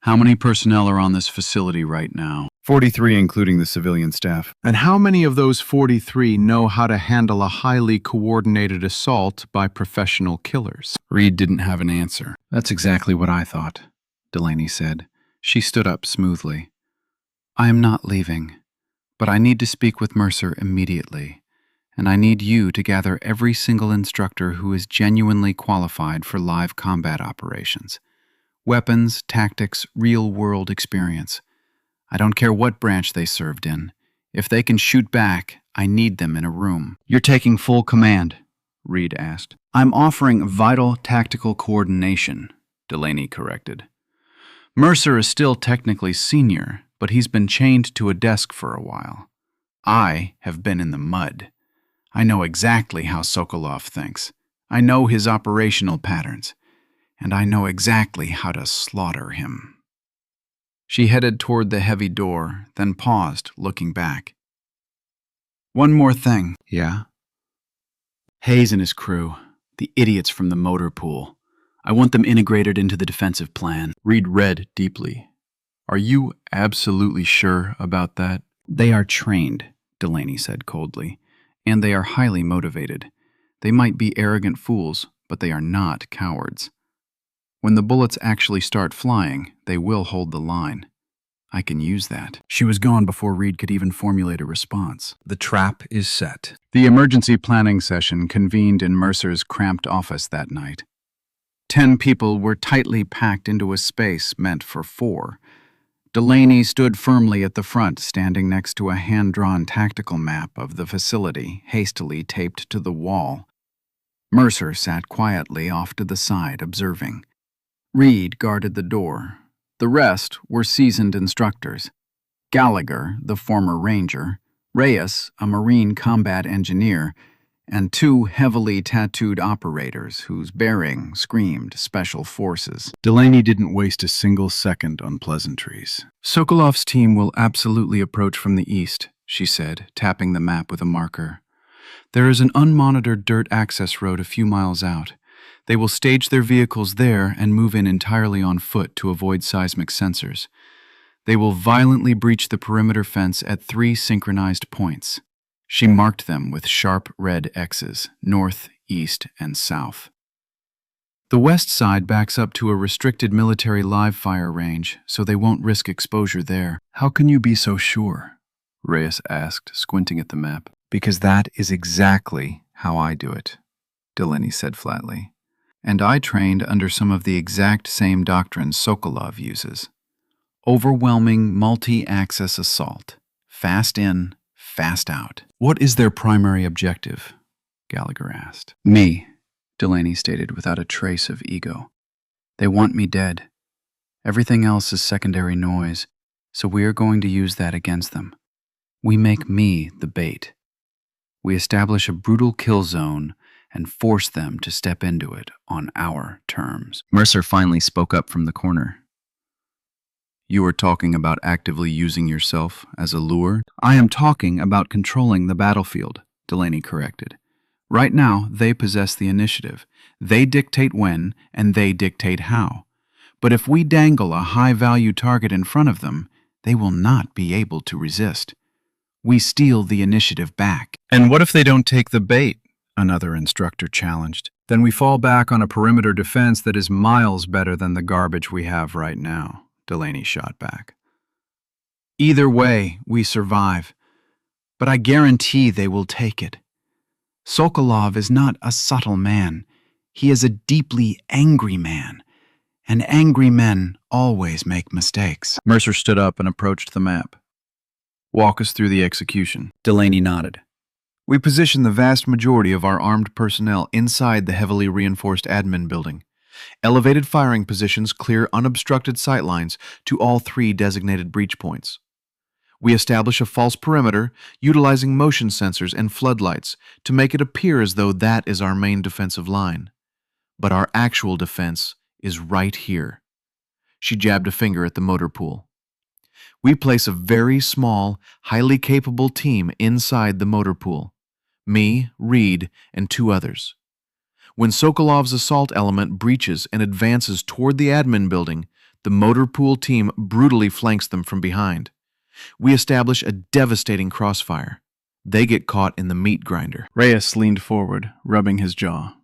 How many personnel are on this facility right now? 43, including the civilian staff. And how many of those 43 know how to handle a highly coordinated assault by professional killers? Reed didn't have an answer. That's exactly what I thought, Delaney said. She stood up smoothly. I am not leaving, but I need to speak with Mercer immediately, and I need you to gather every single instructor who is genuinely qualified for live combat operations. Weapons, tactics, real-world experience. I don't care what branch they served in. If they can shoot back, I need them in a room. You're taking full command, Reed asked. I'm offering vital tactical coordination, Delaney corrected. Mercer is still technically senior, but he's been chained to a desk for a while. I have been in the mud. I know exactly how Sokolov thinks. I know his operational patterns. And I know exactly how to slaughter him. She headed toward the heavy door, then paused, looking back. One more thing. Yeah? Hayes and his crew, the idiots from the motor pool. I want them integrated into the defensive plan. Reed read deeply. Are you absolutely sure about that? They are trained, Delaney said coldly, and they are highly motivated. They might be arrogant fools, but they are not cowards. When the bullets actually start flying, they will hold the line. I can use that. She was gone before Reed could even formulate a response. The trap is set. The emergency planning session convened in Mercer's cramped office that night. 10 people were tightly packed into a space meant for 4. Delaney stood firmly at the front, standing next to a hand-drawn tactical map of the facility, hastily taped to the wall. Mercer sat quietly off to the side, observing. Reed guarded the door. The rest were seasoned instructors. Gallagher, the former ranger, Reyes, a Marine combat engineer, and 2 heavily tattooed operators whose bearing screamed Special Forces. Delaney didn't waste a single second on pleasantries. Sokolov's team will absolutely approach from the east, she said, tapping the map with a marker. There is an unmonitored dirt access road a few miles out. They will stage their vehicles there and move in entirely on foot to avoid seismic sensors. They will violently breach the perimeter fence at 3 synchronized points. She marked them with sharp red X's, north, east, and south. The west side backs up to a restricted military live-fire range, so they won't risk exposure there. How can you be so sure? Reyes asked, squinting at the map. Because that is exactly how I do it, Delaney said flatly. And I trained under some of the exact same doctrines Sokolov uses. Overwhelming multi-axis assault. Fast in, fast out. What is their primary objective? Gallagher asked. Me, Delaney stated without a trace of ego. They want me dead. Everything else is secondary noise, so we are going to use that against them. We make me the bait. We establish a brutal kill zone and force them to step into it on our terms. Mercer finally spoke up from the corner. You are talking about actively using yourself as a lure? I am talking about controlling the battlefield, Delaney corrected. Right now, they possess the initiative. They dictate when, and they dictate how. But if we dangle a high-value target in front of them, they will not be able to resist. We steal the initiative back. And what if they don't take the bait? Another instructor challenged. Then we fall back on a perimeter defense that is miles better than the garbage we have right now, Delaney shot back. Either way, we survive. But I guarantee they will take it. Sokolov is not a subtle man. He is a deeply angry man. And angry men always make mistakes. Mercer stood up and approached the map. Walk us through the execution. Delaney nodded. We position the vast majority of our armed personnel inside the heavily reinforced admin building. Elevated firing positions clear unobstructed sightlines to all 3 designated breach points. We establish a false perimeter, utilizing motion sensors and floodlights to make it appear as though that is our main defensive line. But our actual defense is right here. She jabbed a finger at the motor pool. We place a very small, highly capable team inside the motor pool. Me, Reed, and 2 others. When Sokolov's assault element breaches and advances toward the admin building, the motor pool team brutally flanks them from behind. We establish a devastating crossfire. They get caught in the meat grinder. Reyes leaned forward, rubbing his jaw.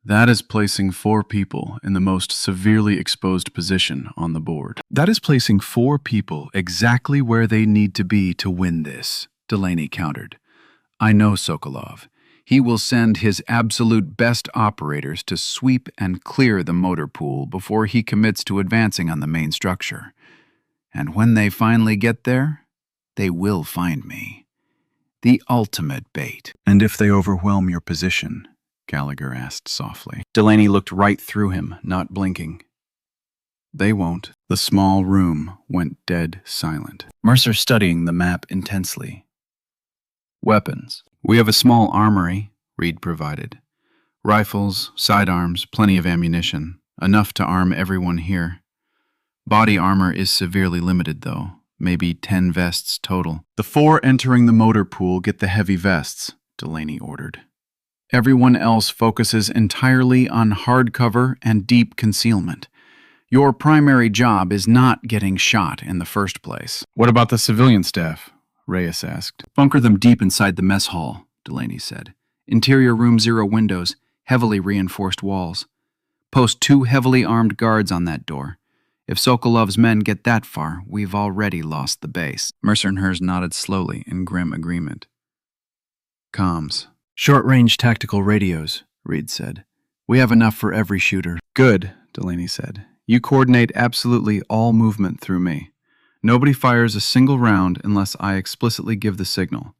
That is placing 4 people in the most severely exposed position on the board. That is placing 4 people exactly where they need to be to win this, Delaney countered. I know Sokolov. He will send his absolute best operators to sweep and clear the motor pool before he commits to advancing on the main structure. And when they finally get there, they will find me. The ultimate bait. And if they overwhelm your position? Gallagher asked softly. Delaney looked right through him, not blinking. They won't. The small room went dead silent. Mercer studying the map intensely. Weapons. We have a small armory, Reed provided. Rifles, sidearms, plenty of ammunition. Enough to arm everyone here. Body armor is severely limited, though. Maybe 10 vests total. The 4 entering the motor pool get the heavy vests, Delaney ordered. Everyone else focuses entirely on hardcover and deep concealment. Your primary job is not getting shot in the first place. What about the civilian staff? Reyes asked. Bunker them deep inside the mess hall, Delaney said. Interior room 0 windows, heavily reinforced walls. Post 2 heavily armed guards on that door. If Sokolov's men get that far, we've already lost the base. Mercer and hers nodded slowly in grim agreement. Comms. Short-range tactical radios, Reed said. We have enough for every shooter. Good, Delaney said. You coordinate absolutely all movement through me. Nobody fires a single round unless I explicitly give the signal.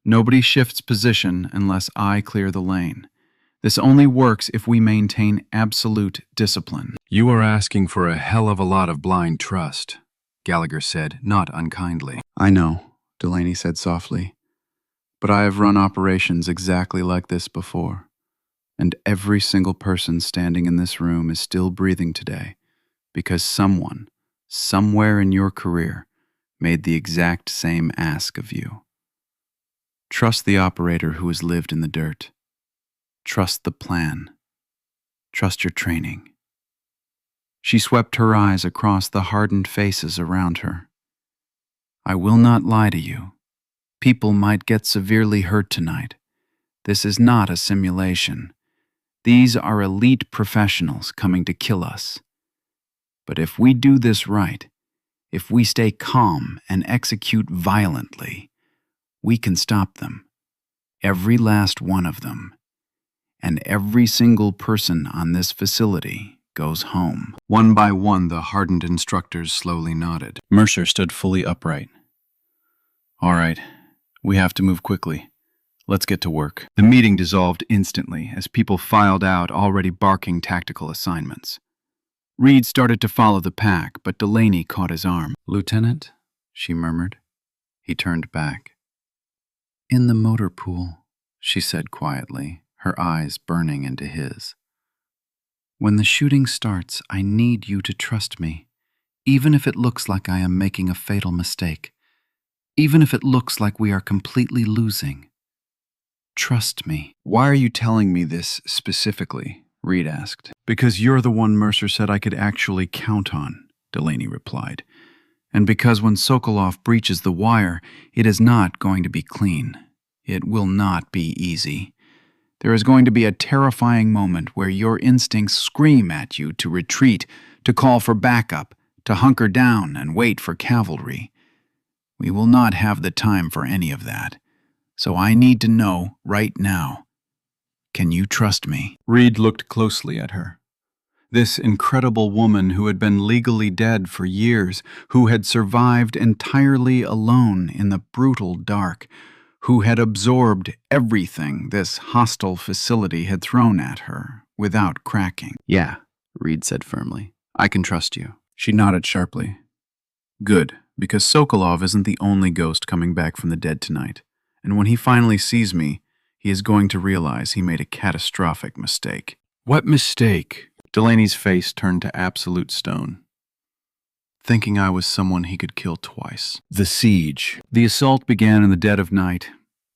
Nobody shifts position unless I clear the lane. This only works if we maintain absolute discipline. You are asking for a hell of a lot of blind trust, Gallagher said, not unkindly. I know, Delaney said softly. But I have run operations exactly like this before. And every single person standing in this room is still breathing today because someone, somewhere in your career, made the exact same ask of you. Trust the operator who has lived in the dirt. Trust the plan. Trust your training. She swept her eyes across the hardened faces around her. I will not lie to you. People might get severely hurt tonight. This is not a simulation. These are elite professionals coming to kill us. But if we do this right, if we stay calm and execute violently, we can stop them. Every last one of them. And every single person on this facility goes home. One by one, the hardened instructors slowly nodded. Mercer stood fully upright. All right, we have to move quickly. Let's get to work. The meeting dissolved instantly as people filed out, already barking tactical assignments. Reed started to follow the pack, but Delaney caught his arm. "Lieutenant," she murmured. He turned back. "In the motor pool," she said quietly, her eyes burning into his. "When the shooting starts, I need you to trust me, even if it looks like I am making a fatal mistake, even if it looks like we are completely losing. Trust me." "Why are you telling me this specifically?" Reed asked. "Because you're the one Mercer said I could actually count on," Delaney replied. "And because when Sokolov breaches the wire, it is not going to be clean. It will not be easy. There is going to be a terrifying moment where your instincts scream at you to retreat, to call for backup, to hunker down and wait for cavalry. We will not have the time for any of that. So I need to know right now. Can you trust me?" Reed looked closely at her. This incredible woman who had been legally dead for years, who had survived entirely alone in the brutal dark, who had absorbed everything this hostile facility had thrown at her without cracking. "Yeah," Reed said firmly. "I can trust you." She nodded sharply. "Good, because Sokolov isn't the only ghost coming back from the dead tonight. And when he finally sees me, he is going to realize he made a catastrophic mistake." "What mistake?" Delaney's face turned to absolute stone. "Thinking I was someone he could kill twice." The siege. The assault began in the dead of night,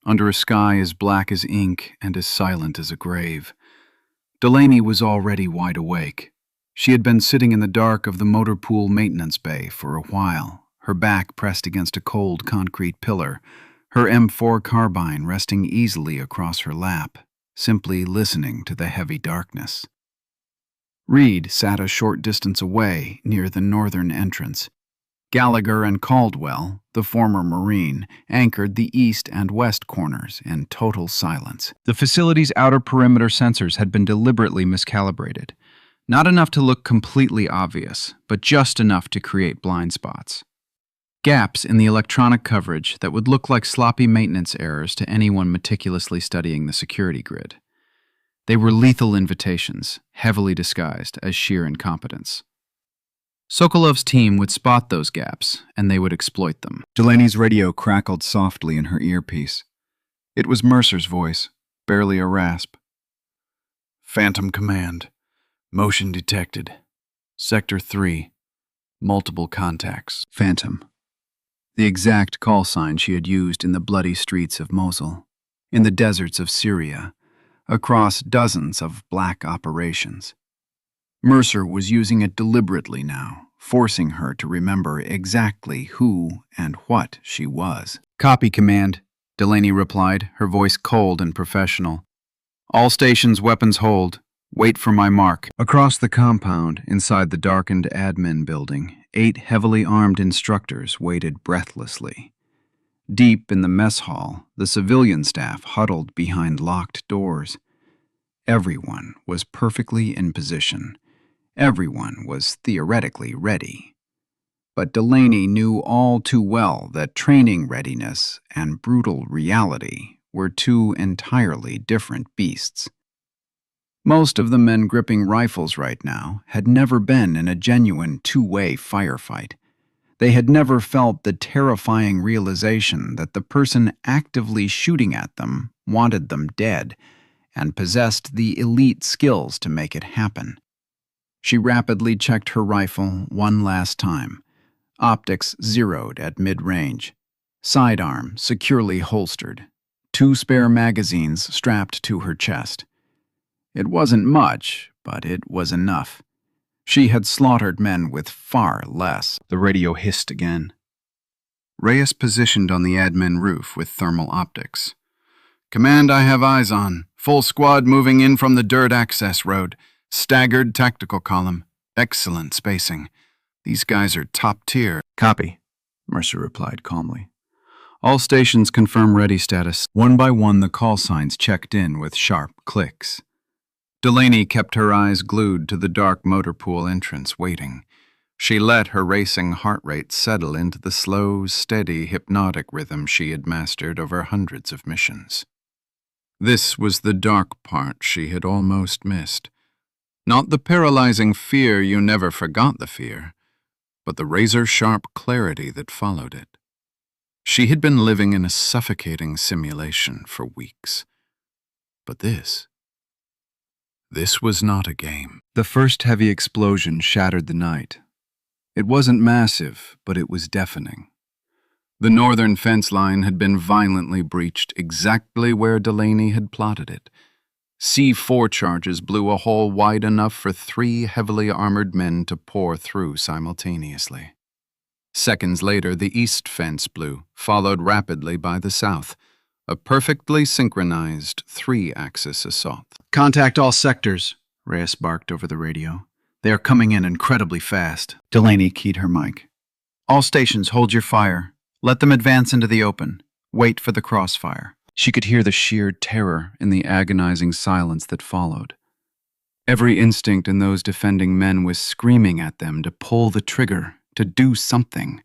under a sky as black as ink and as silent as a grave. Delaney was already wide awake. She had been sitting in the dark of the motor pool maintenance bay for a while, her back pressed against a cold concrete pillar, her M4 carbine resting easily across her lap, simply listening to the heavy darkness. Reed sat a short distance away near the northern entrance. Gallagher and Caldwell, the former Marine, anchored the east and west corners in total silence. The facility's outer perimeter sensors had been deliberately miscalibrated. Not enough to look completely obvious, but just enough to create blind spots. Gaps in the electronic coverage that would look like sloppy maintenance errors to anyone meticulously studying the security grid. They were lethal invitations, heavily disguised as sheer incompetence. Sokolov's team would spot those gaps, and they would exploit them. Delaney's radio crackled softly in her earpiece. It was Mercer's voice, barely a rasp. "Phantom Command. Motion detected. Sector 3. Multiple contacts." Phantom. The exact call sign she had used in the bloody streets of Mosul, in the deserts of Syria, across dozens of black operations. Mercer was using it deliberately now, forcing her to remember exactly who and what she was. "Copy, Command," Delaney replied, her voice cold and professional. "All stations weapons hold. Wait for my mark." Across the compound, inside the darkened admin building, 8 heavily armed instructors waited breathlessly. Deep in the mess hall, the civilian staff huddled behind locked doors. Everyone was perfectly in position. Everyone was theoretically ready. But Delaney knew all too well that training readiness and brutal reality were two entirely different beasts. Most of the men gripping rifles right now had never been in a genuine two-way firefight. They had never felt the terrifying realization that the person actively shooting at them wanted them dead and possessed the elite skills to make it happen. She rapidly checked her rifle one last time. Optics zeroed at mid-range. Sidearm securely holstered. 2 spare magazines strapped to her chest. It wasn't much, but it was enough. She had slaughtered men with far less. The radio hissed again. Reyes positioned on the admin roof with thermal optics. "Command, I have eyes on. Full squad moving in from the dirt access road. Staggered tactical column. Excellent spacing. These guys are top tier." "Copy," Mercer replied calmly. "All stations confirm ready status." One by one, the call signs checked in with sharp clicks. Delaney kept her eyes glued to the dark motor pool entrance, waiting. She let her racing heart rate settle into the slow, steady, hypnotic rhythm she had mastered over hundreds of missions. This was the dark part she had almost missed. Not the paralyzing fear you never forgot the fear, but the razor-sharp clarity that followed it. She had been living in a suffocating simulation for weeks. But this was not a game. The first heavy explosion shattered the night. It wasn't massive, but it was deafening. The northern fence line had been violently breached exactly where Delaney had plotted it. C4 charges blew a hole wide enough for 3 heavily armored men to pour through simultaneously. Seconds later, the east fence blew, followed rapidly by the south, a perfectly synchronized 3-axis assault. Contact all sectors, Reyes barked over the radio. They are coming in incredibly fast. Delaney keyed her mic. All stations, hold your fire. Let them advance into the open. Wait for the crossfire. She could hear the sheer terror in the agonizing silence that followed. Every instinct in those defending men was screaming at them to pull the trigger, to do something.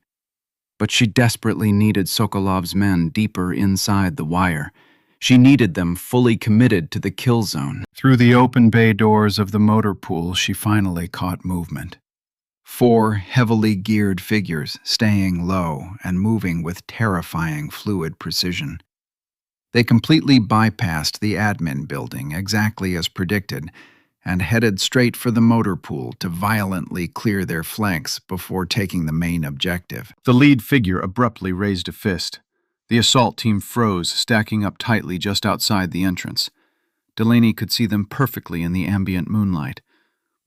But she desperately needed Sokolov's men deeper inside the wire. She needed them fully committed to the kill zone. Through the open bay doors of the motor pool, she finally caught movement. 4 heavily geared figures staying low and moving with terrifying fluid precision. They completely bypassed the admin building exactly as predicted and headed straight for the motor pool to violently clear their flanks before taking the main objective. The lead figure abruptly raised a fist. The assault team froze, stacking up tightly just outside the entrance. Delaney could see them perfectly in the ambient moonlight.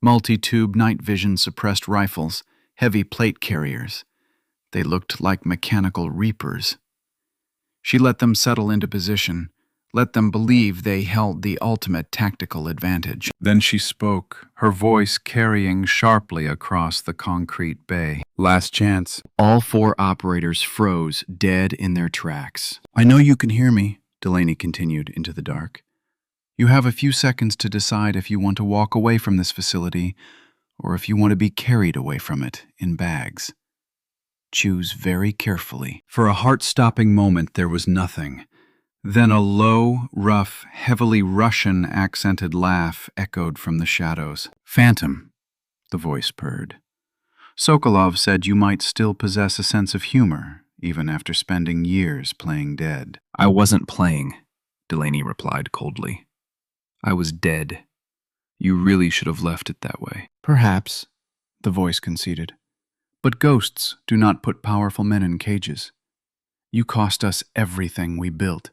Multi-tube night vision suppressed rifles, heavy plate carriers. They looked like mechanical reapers. She let them settle into position, let them believe they held the ultimate tactical advantage. Then she spoke, her voice carrying sharply across the concrete bay. Last chance. All 4 operators froze, dead in their tracks. I know you can hear me, Delaney continued into the dark. You have a few seconds to decide if you want to walk away from this facility or if you want to be carried away from it in bags. Choose very carefully. For a heart-stopping moment, there was nothing. Then a low, rough, heavily Russian-accented laugh echoed from the shadows. Phantom, the voice purred. Sokolov said you might still possess a sense of humor, even after spending years playing dead. I wasn't playing, Delaney replied coldly. I was dead. You really should have left it that way. Perhaps, the voice conceded. But ghosts do not put powerful men in cages. You cost us everything we built.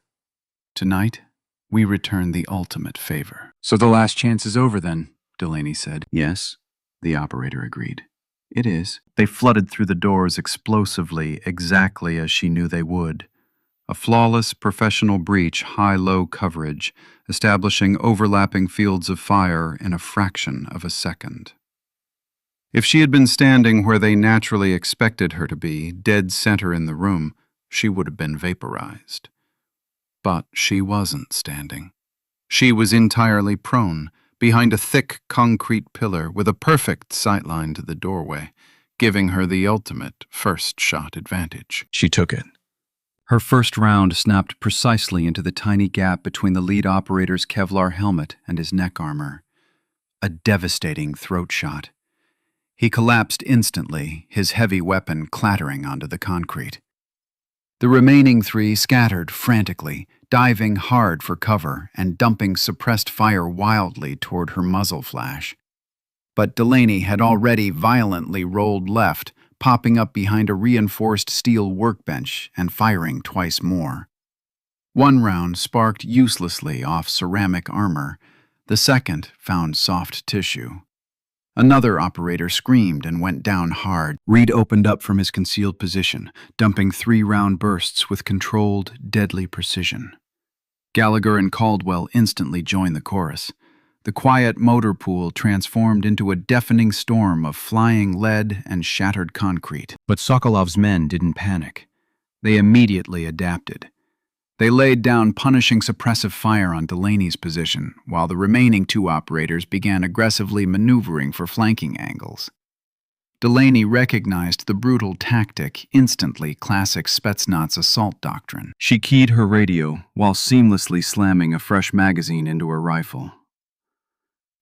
Tonight, we return the ultimate favor. So the last chance is over then, Delaney said. Yes, the operator agreed. It is. They flooded through the doors explosively, exactly as she knew they would. A flawless professional breach, high-low coverage, establishing overlapping fields of fire in a fraction of a second. If she had been standing where they naturally expected her to be, dead center in the room, she would have been vaporized. But she wasn't standing. She was entirely prone, behind a thick concrete pillar with a perfect sightline to the doorway, giving her the ultimate first-shot advantage. She took it. Her first round snapped precisely into the tiny gap between the lead operator's Kevlar helmet and his neck armor. A devastating throat shot. He collapsed instantly, his heavy weapon clattering onto the concrete. The remaining 3 scattered frantically, diving hard for cover and dumping suppressed fire wildly toward her muzzle flash. But Delaney had already violently rolled left, popping up behind a reinforced steel workbench and firing twice more. One round sparked uselessly off ceramic armor. The second found soft tissue. Another operator screamed and went down hard. Reed opened up from his concealed position, dumping 3-round bursts with controlled, deadly precision. Gallagher and Caldwell instantly joined the chorus. The quiet motor pool transformed into a deafening storm of flying lead and shattered concrete. But Sokolov's men didn't panic. They immediately adapted. They laid down punishing suppressive fire on Delaney's position, while the remaining 2 operators began aggressively maneuvering for flanking angles. Delaney recognized the brutal tactic, instantly classic Spetsnaz assault doctrine. She keyed her radio while seamlessly slamming a fresh magazine into her rifle.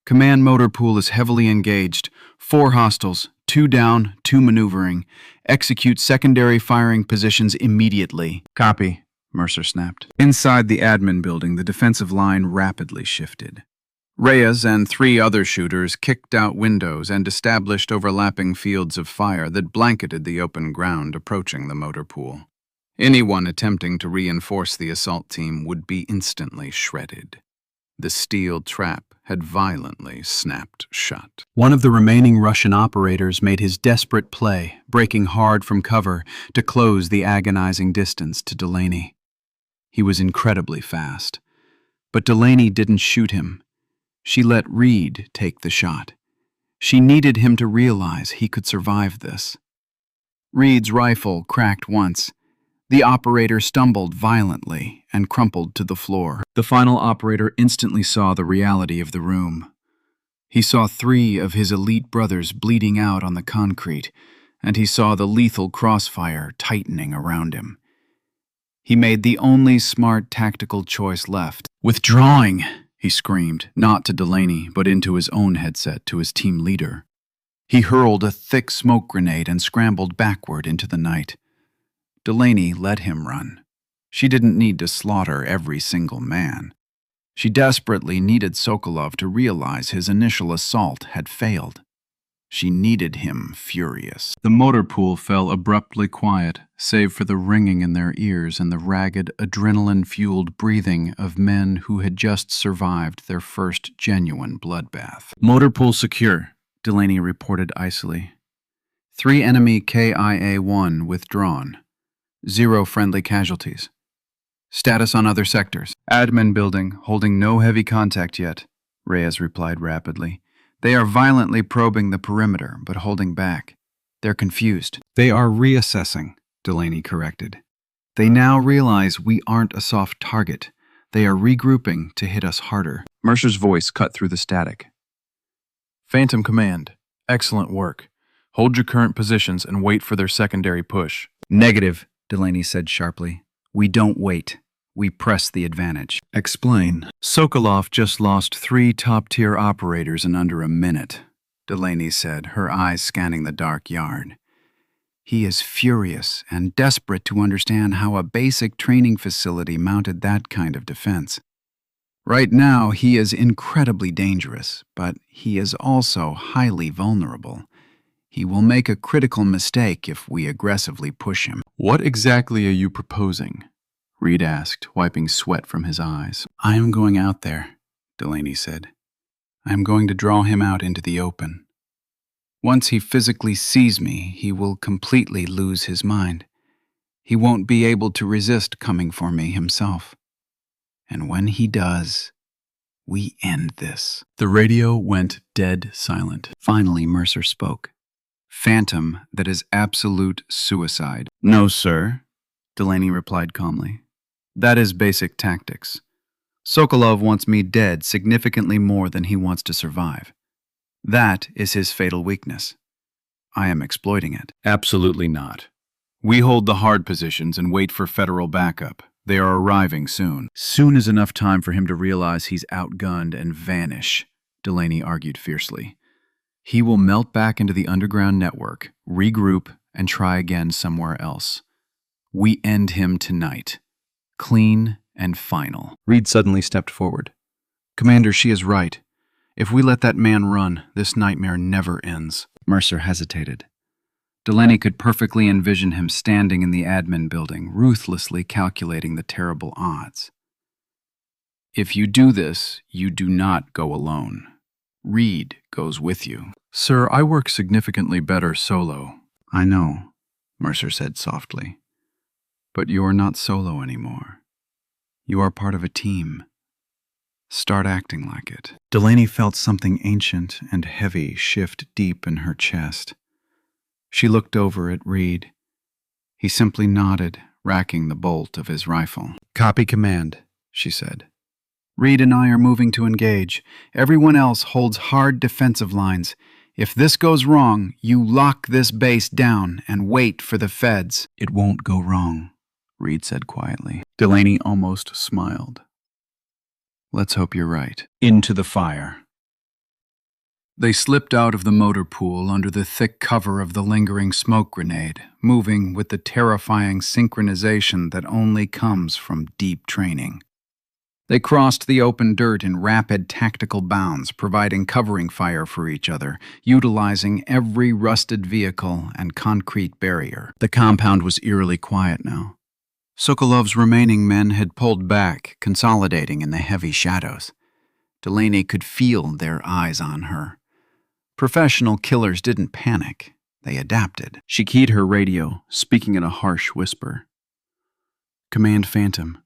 Command motor pool is heavily engaged. 4 hostiles, 2 down, 2 maneuvering. Execute secondary firing positions immediately. Copy, Mercer snapped. Inside the admin building, the defensive line rapidly shifted. Reyes and 3 other shooters kicked out windows and established overlapping fields of fire that blanketed the open ground approaching the motor pool. Anyone attempting to reinforce the assault team would be instantly shredded. The steel trap had violently snapped shut. One of the remaining Russian operators made his desperate play, breaking hard from cover to close the agonizing distance to Delaney. He was incredibly fast. But Delaney didn't shoot him. She let Reed take the shot. She needed him to realize he could survive this. Reed's rifle cracked once. The operator stumbled violently and crumpled to the floor. The final operator instantly saw the reality of the room. He saw 3 of his elite brothers bleeding out on the concrete, and he saw the lethal crossfire tightening around him. He made the only smart tactical choice left. "Withdrawing!" he screamed, not to Delaney, but into his own headset to his team leader. He hurled a thick smoke grenade and scrambled backward into the night. Delaney let him run. She didn't need to slaughter every single man. She desperately needed Sokolov to realize his initial assault had failed. She needed him furious. The motor pool fell abruptly quiet, save for the ringing in their ears and the ragged, adrenaline-fueled breathing of men who had just survived their first genuine bloodbath. "Motor pool secure," Delaney reported icily. 3 enemy KIA-1 withdrawn. 0 friendly casualties. Status on other sectors. "Admin building, holding no heavy contact yet," Reyes replied rapidly. "They are violently probing the perimeter, but holding back. They're confused." "They are reassessing," Delaney corrected. "They now realize we aren't a soft target. They are regrouping to hit us harder." Mercer's voice cut through the static. "Phantom Command, excellent work. Hold your current positions and wait for their secondary push." "Negative," Delaney said sharply. "We don't wait. We press the advantage." "Explain." "Sokolov just lost 3 top-tier operators in under a minute," Delaney said, her eyes scanning the dark yard. "He is furious and desperate to understand how a basic training facility mounted that kind of defense. Right now, he is incredibly dangerous, but he is also highly vulnerable. He will make a critical mistake if we aggressively push him." "What exactly are you proposing?" Reed asked, wiping sweat from his eyes. "I am going out there," Delaney said. "I am going to draw him out into the open. Once he physically sees me, he will completely lose his mind. He won't be able to resist coming for me himself. And when he does, we end this." The radio went dead silent. Finally, Mercer spoke. "Phantom, that is absolute suicide." "No, sir," Delaney replied calmly. "That is basic tactics. Sokolov wants me dead significantly more than he wants to survive. That is his fatal weakness. I am exploiting it." Absolutely not. We hold the hard positions and wait for federal backup. They are arriving soon. "Soon is enough time for him to realize he's outgunned and vanish," Delaney argued fiercely. "He will melt back into the underground network, regroup, and try again somewhere else. We end him tonight. Clean and final." Reed suddenly stepped forward. "Commander, she is right. If we let that man run, this nightmare never ends." Mercer hesitated. Delaney could perfectly envision him standing in the admin building, ruthlessly calculating the terrible odds. "If you do this, you do not go alone. Reed goes with you." "Sir, I work significantly better solo." "I know," Mercer said softly. "But you are not solo anymore. You are part of a team. Start acting like it." Delaney felt something ancient and heavy shift deep in her chest. She looked over at Reed. He simply nodded, racking the bolt of his rifle. "Copy command," she said. "Reed and I are moving to engage. Everyone else holds hard defensive lines. If this goes wrong, you lock this base down and wait for the feds." "It won't go wrong," Reed said quietly. Delaney almost smiled. "Let's hope you're right." Into the fire. They slipped out of the motor pool under the thick cover of the lingering smoke grenade, moving with the terrifying synchronization that only comes from deep training. They crossed the open dirt in rapid tactical bounds, providing covering fire for each other, utilizing every rusted vehicle and concrete barrier. The compound was eerily quiet now. Sokolov's remaining men had pulled back, consolidating in the heavy shadows. Delaney could feel their eyes on her. Professional killers didn't panic. They adapted. She keyed her radio, speaking in a harsh whisper. "Command Phantom,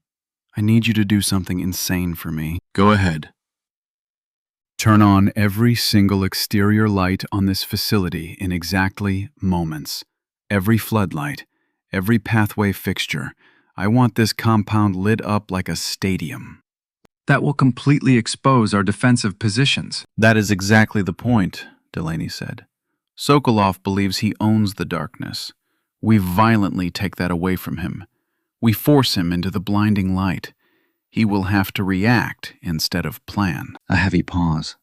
I need you to do something insane for me." "Go ahead." "Turn on every single exterior light on this facility in exactly moments. Every floodlight, every pathway fixture. I want this compound lit up like a stadium." That will completely expose our defensive positions. "That is exactly the point," Delaney said. "Sokolov believes he owns the darkness. We violently take that away from him. We force him into the blinding light. He will have to react instead of plan." A heavy pause.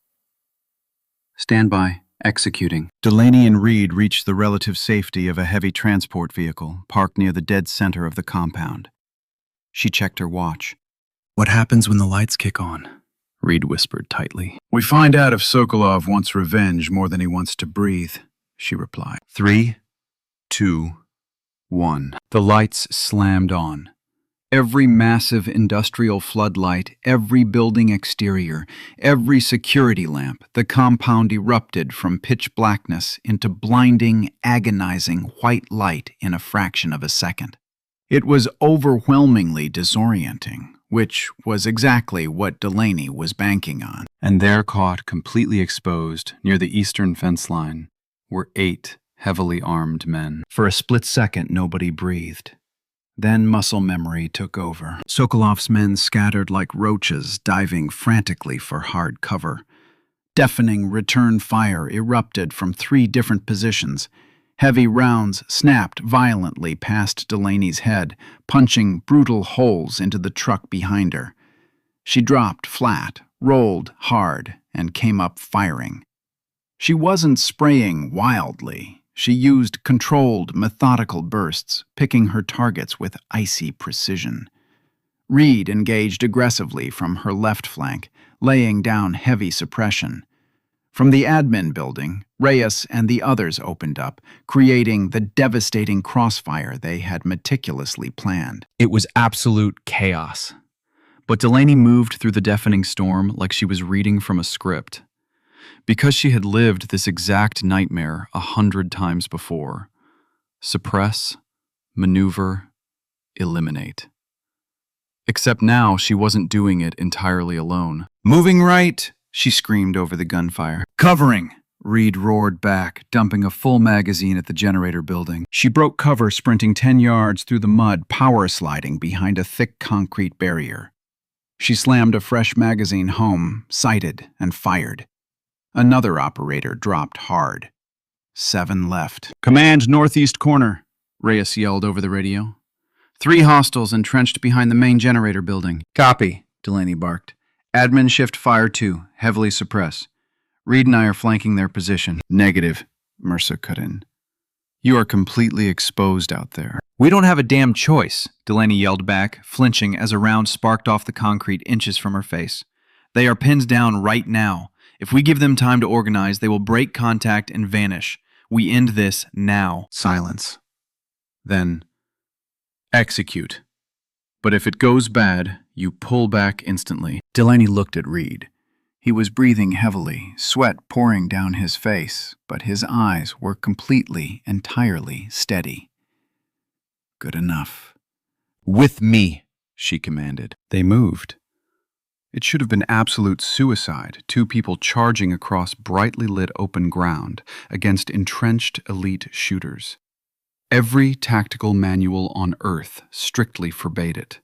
"Stand by. Executing." Delaney and Reed reached the relative safety of a heavy transport vehicle parked near the dead center of the compound. She checked her watch. "What happens when the lights kick on?" Reed whispered tightly. "We find out if Sokolov wants revenge more than he wants to breathe," she replied. 3, 2, 1. The lights slammed on. Every massive industrial floodlight, every building exterior, every security lamp, the compound erupted from pitch blackness into blinding, agonizing white light in a fraction of a second. It was overwhelmingly disorienting, which was exactly what Delaney was banking on. And there, caught completely exposed near the eastern fence line, were 8 heavily armed men. For a split second, nobody breathed. Then muscle memory took over. Sokolov's men scattered like roaches, diving frantically for hard cover. Deafening return fire erupted from 3 different positions. Heavy rounds snapped violently past Delaney's head, punching brutal holes into the truck behind her. She dropped flat, rolled hard, and came up firing. She wasn't spraying wildly. She used controlled, methodical bursts, picking her targets with icy precision. Reed engaged aggressively from her left flank, laying down heavy suppression. From the admin building, Reyes and the others opened up, creating the devastating crossfire they had meticulously planned. It was absolute chaos. But Delaney moved through the deafening storm like she was reading from a script. Because she had lived this exact nightmare 100 times before. Suppress, maneuver, eliminate. Except now she wasn't doing it entirely alone. "Moving right!" she screamed over the gunfire. "Covering!" Reed roared back, dumping a full magazine at the generator building. She broke cover, sprinting 10 yards through the mud, power sliding behind a thick concrete barrier. She slammed a fresh magazine home, sighted, and fired. Another operator dropped hard. 7 left. "Command northeast corner," Reyes yelled over the radio. 3 hostiles entrenched behind the main generator building. "Copy," Delaney barked. "Admin shift fire 2, heavily suppress. Reed and I are flanking their position." "Negative," Mercer cut in. "You are completely exposed out there." "We don't have a damn choice," Delaney yelled back, flinching as a round sparked off the concrete inches from her face. "They are pinned down right now. If we give them time to organize, they will break contact and vanish. We end this now." Silence. Then, "Execute. But if it goes bad, you pull back instantly." Delaney looked at Reed. He was breathing heavily, sweat pouring down his face, but his eyes were completely, entirely steady. "Good enough." "With me," she commanded. They moved. It should have been absolute suicide, 2 people charging across brightly lit open ground against entrenched elite shooters. Every tactical manual on Earth strictly forbade it.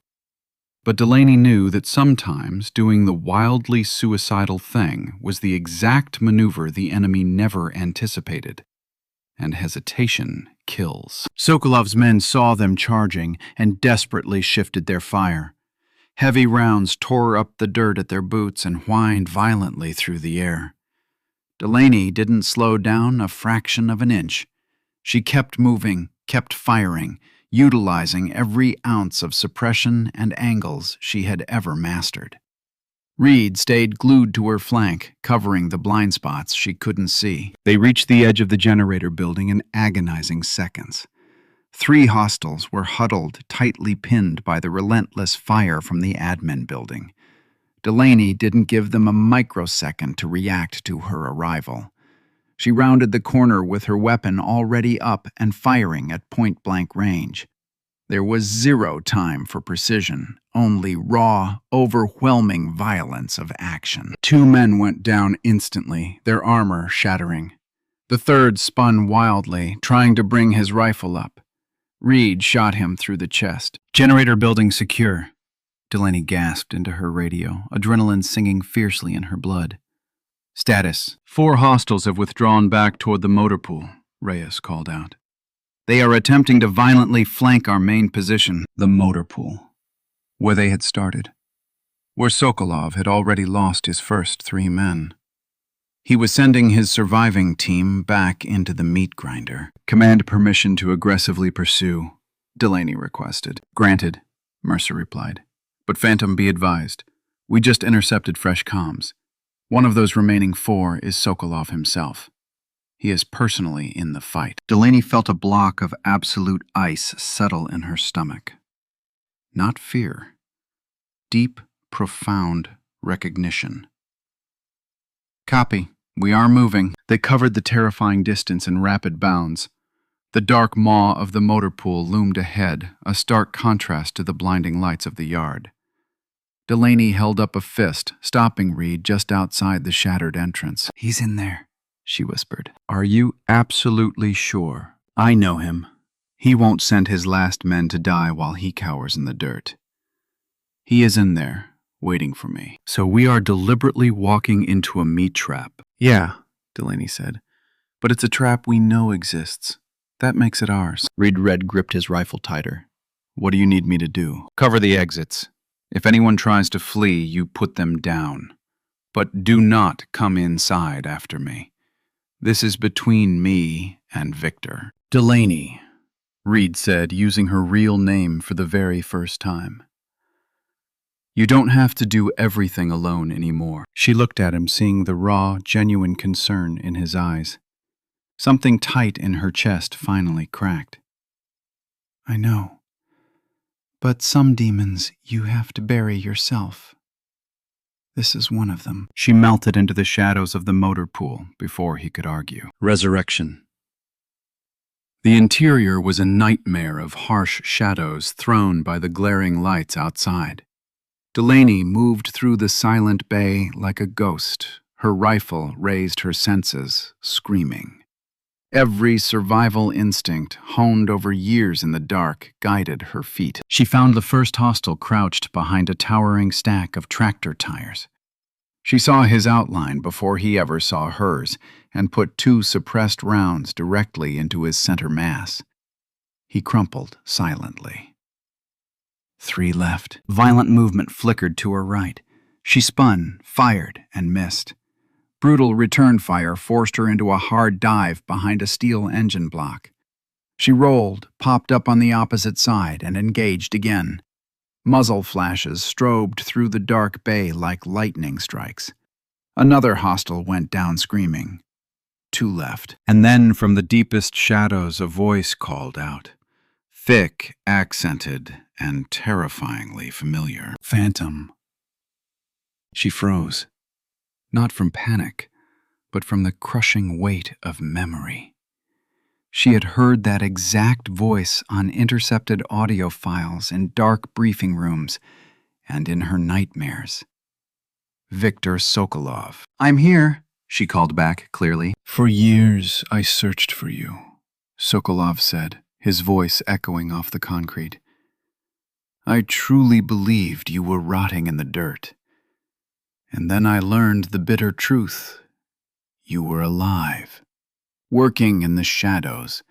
But Delaney knew that sometimes doing the wildly suicidal thing was the exact maneuver the enemy never anticipated. And hesitation kills. Sokolov's men saw them charging and desperately shifted their fire. Heavy rounds tore up the dirt at their boots and whined violently through the air. Delaney didn't slow down a fraction of an inch. She kept moving, kept firing, utilizing every ounce of suppression and angles she had ever mastered. Reed stayed glued to her flank, covering the blind spots she couldn't see. They reached the edge of the generator building in agonizing seconds. 3 hostiles were huddled, tightly pinned by the relentless fire from the admin building. Delaney didn't give them a microsecond to react to her arrival. She rounded the corner with her weapon already up and firing at point-blank range. There was 0 time for precision, only raw, overwhelming violence of action. 2 men went down instantly, their armor shattering. The third spun wildly, trying to bring his rifle up. Reed shot him through the chest. "Generator building secure," Delaney gasped into her radio, adrenaline singing fiercely in her blood. "Status: 4 hostiles have withdrawn back toward the motor pool," Reyes called out. "They are attempting to violently flank our main position." The motor pool, where they had started, where Sokolov had already lost his first 3 men. He was sending his surviving team back into the meat grinder. "Command permission to aggressively pursue," Delaney requested. "Granted," Mercer replied. "But Phantom, be advised. We just intercepted fresh comms. One of those remaining 4 is Sokolov himself. He is personally in the fight." Delaney felt a block of absolute ice settle in her stomach. Not fear. Deep, profound recognition. "Copy. We are moving." They covered the terrifying distance in rapid bounds. The dark maw of the motor pool loomed ahead, a stark contrast to the blinding lights of the yard. Delaney held up a fist, stopping Reed just outside the shattered entrance. "He's in there," she whispered. "Are you absolutely sure?" "I know him. He won't send his last men to die while he cowers in the dirt. He is in there, waiting for me." "So we are deliberately walking into a meat trap." "Yeah," Delaney said. "But it's a trap we know exists. That makes it ours." Reed Red gripped his rifle tighter. "What do you need me to do?" "Cover the exits. If anyone tries to flee, you put them down. But do not come inside after me. This is between me and Victor." "Delaney," Reed said, using her real name for the very first time. "You don't have to do everything alone anymore." She looked at him, seeing the raw, genuine concern in his eyes. Something tight in her chest finally cracked. "I know. But some demons you have to bury yourself. This is one of them." She melted into the shadows of the motor pool before he could argue. Resurrection. The interior was a nightmare of harsh shadows thrown by the glaring lights outside. Delaney moved through the silent bay like a ghost. Her rifle raised her senses, screaming. Every survival instinct, honed over years in the dark, guided her feet. She found the first hostile crouched behind a towering stack of tractor tires. She saw his outline before he ever saw hers, and put 2 suppressed rounds directly into his center mass. He crumpled silently. 3 left. Violent movement flickered to her right. She spun, fired, and missed. Brutal return fire forced her into a hard dive behind a steel engine block. She rolled, popped up on the opposite side, and engaged again. Muzzle flashes strobed through the dark bay like lightning strikes. Another hostile went down screaming. 2 left. And then from the deepest shadows a voice called out. Thick, accented, and terrifyingly familiar. "Phantom." She froze. Not from panic, but from the crushing weight of memory. She had heard that exact voice on intercepted audio files in dark briefing rooms and in her nightmares. Victor Sokolov. "I'm here," she called back clearly. "For years I searched for you," Sokolov said, his voice echoing off the concrete. "I truly believed you were rotting in the dirt. And then I learned the bitter truth. You were alive, working in the shadows,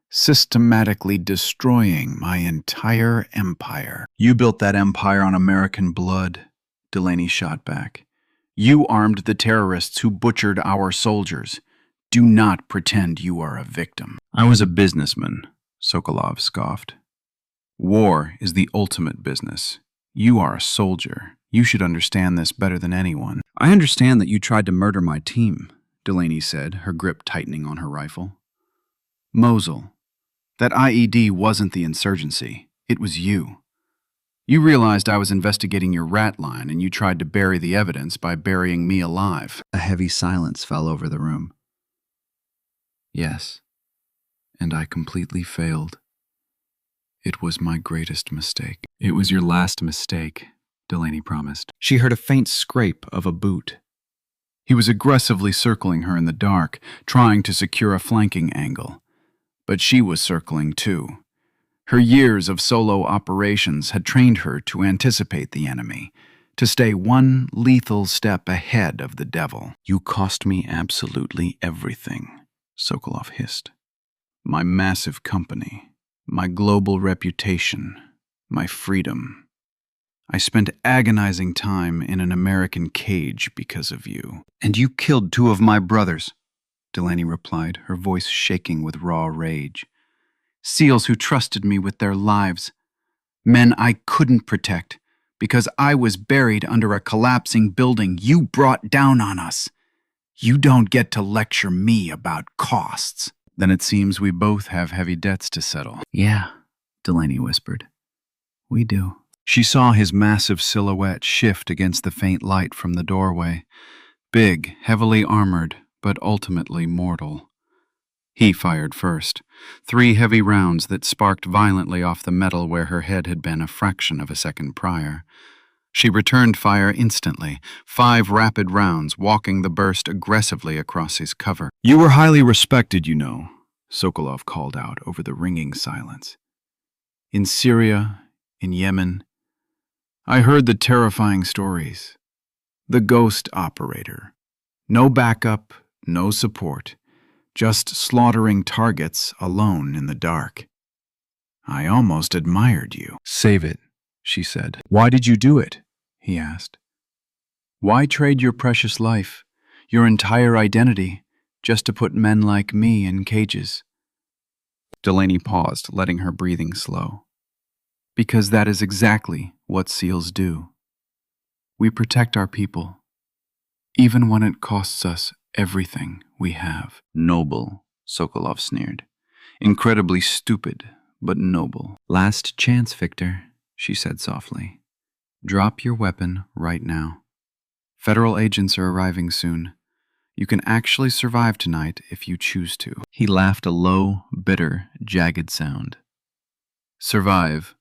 systematically destroying my entire empire." "You built that empire on American blood," Delaney shot back. You armed the terrorists who butchered our soldiers. Do not pretend you are a victim." "I was a businessman," Sokolov scoffed. "War is the ultimate business. You are a soldier. You should understand this better than anyone." "I understand that you tried to murder my team," Delaney said, her grip tightening on her rifle. "Mosul, that IED wasn't the insurgency. It was you. You realized I was investigating your rat line, and you tried to bury the evidence by burying me alive." A heavy silence fell over the room. "Yes, and I completely failed. It was my greatest mistake." "It was your last mistake," Delaney promised. She heard a faint scrape of a boot. He was aggressively circling her in the dark, trying to secure a flanking angle. But she was circling too. Her years of solo operations had trained her to anticipate the enemy, to stay one lethal step ahead of the devil. "You cost me absolutely everything," Sokolov hissed. "My massive company, my global reputation, my freedom. I spent agonizing time in an American cage because of you." "And you killed 2 of my brothers," Delaney replied, her voice shaking with raw rage. "SEALs who trusted me with their lives. Men I couldn't protect because I was buried under a collapsing building you brought down on us. You don't get to lecture me about costs." "Then it seems we both have heavy debts to settle." "Yeah," Delaney whispered. "We do." She saw his massive silhouette shift against the faint light from the doorway. Big, heavily armored, but ultimately mortal. He fired first, 3 heavy rounds that sparked violently off the metal where her head had been a fraction of a second prior. She returned fire instantly, 5 rapid rounds walking the burst aggressively across his cover. "You were highly respected, you know," Sokolov called out over the ringing silence. "In Syria, in Yemen, I heard the terrifying stories. The ghost operator. No backup, no support. Just slaughtering targets alone in the dark. I almost admired you." "Save it," she said. "Why did you do it?" he asked. "Why trade your precious life, your entire identity, just to put men like me in cages?" Delaney paused, letting her breathing slow. "Because that is exactly what SEALs do. We protect our people, even when it costs us everything we have." "Noble," Sokolov sneered. "Incredibly stupid, but noble." "Last chance, Victor," she said softly. "Drop your weapon right now. Federal agents are arriving soon. You can actually survive tonight if you choose to." He laughed a low, bitter, jagged sound. "Survive,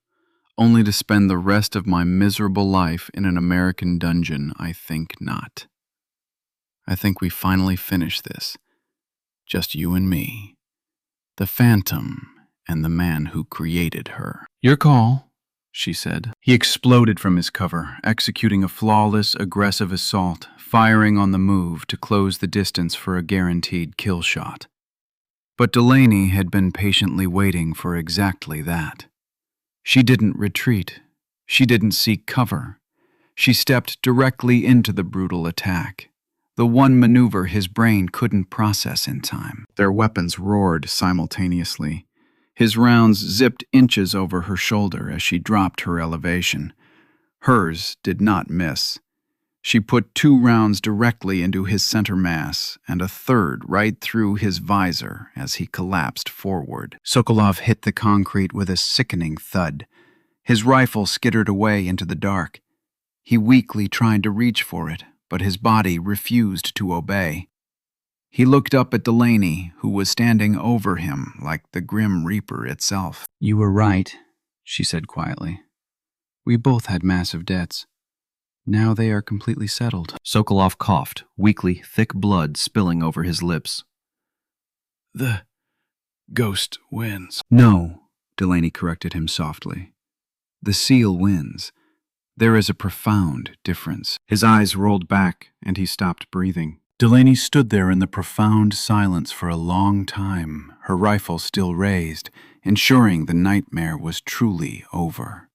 only to spend the rest of my miserable life in an American dungeon? I think not. I think we finally finish this. Just you and me. The Phantom and the man who created her." "Your call," she said. He exploded from his cover, executing a flawless, aggressive assault, firing on the move to close the distance for a guaranteed kill shot. But Delaney had been patiently waiting for exactly that. She didn't retreat. She didn't seek cover. She stepped directly into the brutal attack, the one maneuver his brain couldn't process in time. Their weapons roared simultaneously. His rounds zipped inches over her shoulder as she dropped her elevation. Hers did not miss. She put 2 rounds directly into his center mass and a third right through his visor as he collapsed forward. Sokolov hit the concrete with a sickening thud. His rifle skittered away into the dark. He weakly tried to reach for it, but his body refused to obey. He looked up at Delaney, who was standing over him like the Grim Reaper itself. "You were right," she said quietly. "We both had massive debts. Now they are completely settled." Sokolov coughed, weakly, thick blood spilling over his lips. "The ghost wins." "No," Delaney corrected him softly. "The SEAL wins. There is a profound difference." His eyes rolled back, and he stopped breathing. Delaney stood there in the profound silence for a long time, her rifle still raised, ensuring the nightmare was truly over.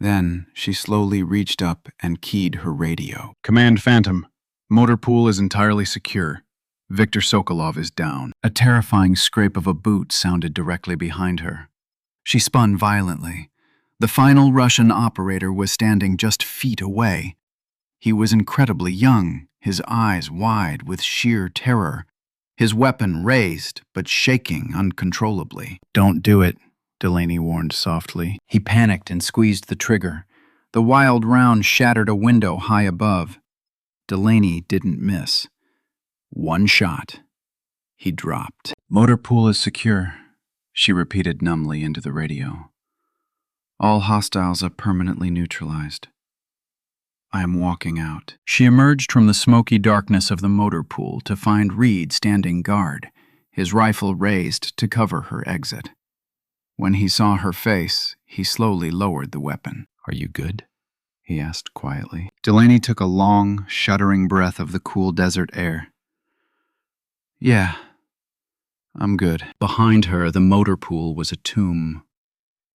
Then she slowly reached up and keyed her radio. Command Phantom. Motor pool is entirely secure. Viktor Sokolov is down. A terrifying scrape of a boot sounded directly behind her. She spun violently. The final Russian operator was standing just feet away. He was incredibly young, his eyes wide with sheer terror, his weapon raised but shaking uncontrollably. "Don't do it," Delaney warned softly. He panicked and squeezed the trigger. The wild round shattered a window high above. Delaney didn't miss. One shot. He dropped. "Motor pool is secure," she repeated numbly into the radio. "All hostiles are permanently neutralized. I am walking out." She emerged from the smoky darkness of the motor pool to find Reed standing guard, his rifle raised to cover her exit. When he saw her face, he slowly lowered the weapon. "Are you good?" he asked quietly. Delaney took a long, shuddering breath of the cool desert air. "Yeah, I'm good." Behind her, the motor pool was a tomb.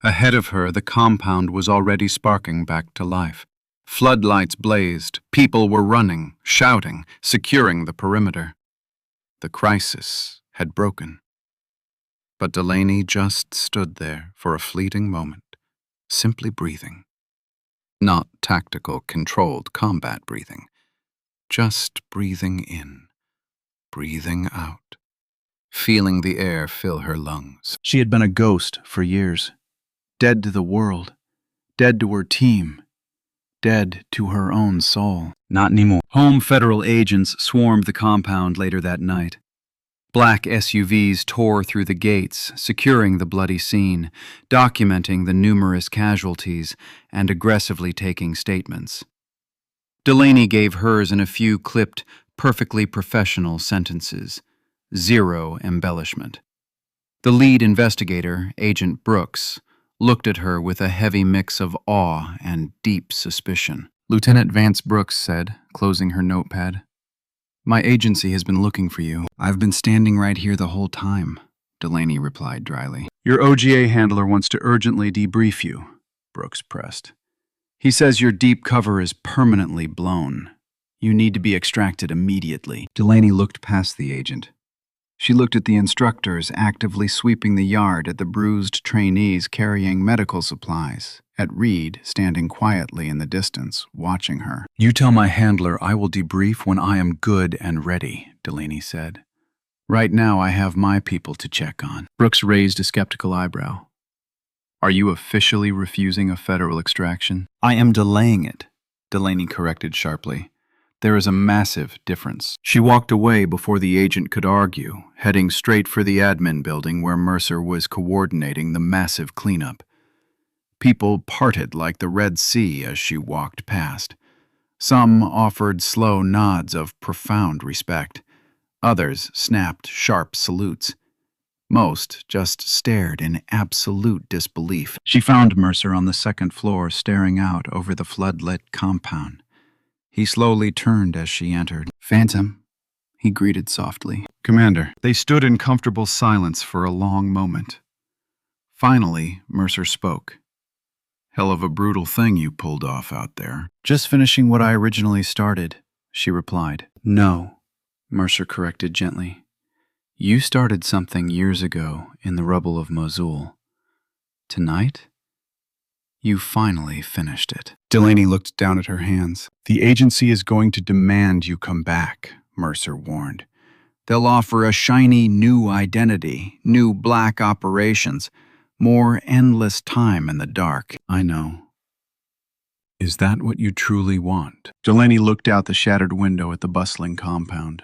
Ahead of her, the compound was already sparking back to life. Floodlights blazed, people were running, shouting, securing the perimeter. The crisis had broken. But Delaney just stood there for a fleeting moment, simply breathing. Not tactical, controlled combat breathing. Just breathing in, breathing out, feeling the air fill her lungs. She had been a ghost for years, dead to the world, dead to her team, dead to her own soul. Not anymore. Home federal agents swarmed the compound later that night. Black SUVs tore through the gates, securing the bloody scene, documenting the numerous casualties, and aggressively taking statements. Delaney gave hers in a few clipped, perfectly professional sentences. Zero embellishment. The lead investigator, Agent Brooks, looked at her with a heavy mix of awe and deep suspicion. Lieutenant Vance Brooks said, closing her notepad, "My agency has been looking for you." "I've been standing right here the whole time," Delaney replied dryly. "Your OGA handler wants to urgently debrief you," Brooks pressed. "He says your deep cover is permanently blown. You need to be extracted immediately." Delaney looked past the agent. She looked at the instructors actively sweeping the yard, at the bruised trainees carrying medical supplies, at Reed standing quietly in the distance, watching her. "You tell my handler I will debrief when I am good and ready," Delaney said. "Right now I have my people to check on." Brooks raised a skeptical eyebrow. "Are you officially refusing a federal extraction?" "I am delaying it," Delaney corrected sharply. "There is a massive difference." She walked away before the agent could argue, heading straight for the admin building where Mercer was coordinating the massive cleanup. People parted like the Red Sea as she walked past. Some offered slow nods of profound respect. Others snapped sharp salutes. Most just stared in absolute disbelief. She found Mercer on the second floor, staring out over the floodlit compound. He slowly turned as she entered. "Phantom," he greeted softly. "Commander." They stood in comfortable silence for a long moment. Finally, Mercer spoke. "Hell of a brutal thing you pulled off out there." "Just finishing what I originally started," she replied. "No," Mercer corrected gently. "You started something years ago in the rubble of Mosul. Tonight, you finally finished it." Delaney looked down at her hands. "The agency is going to demand you come back," Mercer warned. "They'll offer a shiny new identity, new black operations, more endless time in the dark." "I know. Is that what you truly want?" Delaney looked out the shattered window at the bustling compound.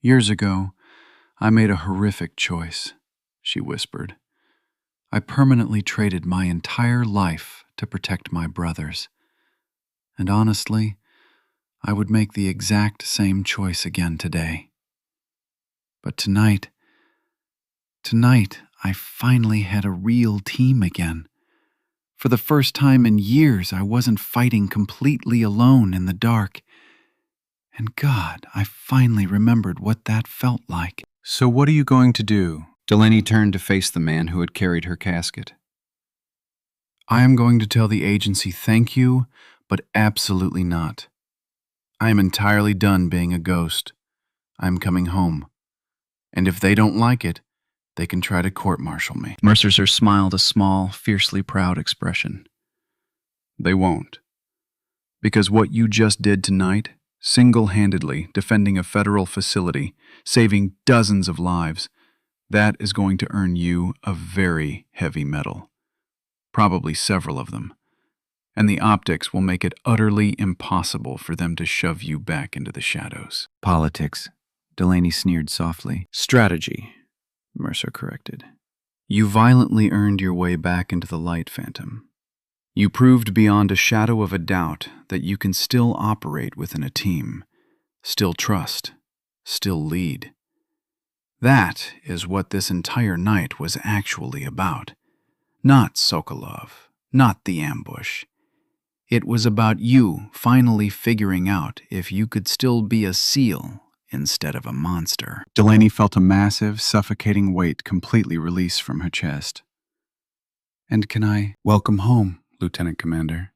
"Years ago, I made a horrific choice," she whispered. "I permanently traded my entire life to protect my brothers. And honestly, I would make the exact same choice again today. But tonight, I finally had a real team again. For the first time in years, I wasn't fighting completely alone in the dark. And God, I finally remembered what that felt like." "So what are you going to do?" Delaney turned to face the man who had carried her casket. I am going to tell the agency thank you, but absolutely not. I am entirely done being a ghost. I am coming home. And if they don't like it, they can try to court-martial me. Mercer smiled a small, fiercely proud expression. They won't. Because what you just did tonight, single-handedly defending a federal facility, saving dozens of lives, that is going to earn you a very heavy medal. Probably several of them. And the optics will make it utterly impossible for them to shove you back into the shadows. Politics, Delaney sneered softly. Strategy, Mercer corrected. You violently earned your way back into the light, Phantom. You proved beyond a shadow of a doubt that you can still operate within a team, still trust, still lead. That is what this entire night was actually about. Not Sokolov, not the ambush. It was about you finally figuring out if you could still be a SEAL instead of a monster. Delaney felt a massive, suffocating weight completely release from her chest. And can I welcome home, Lieutenant Commander?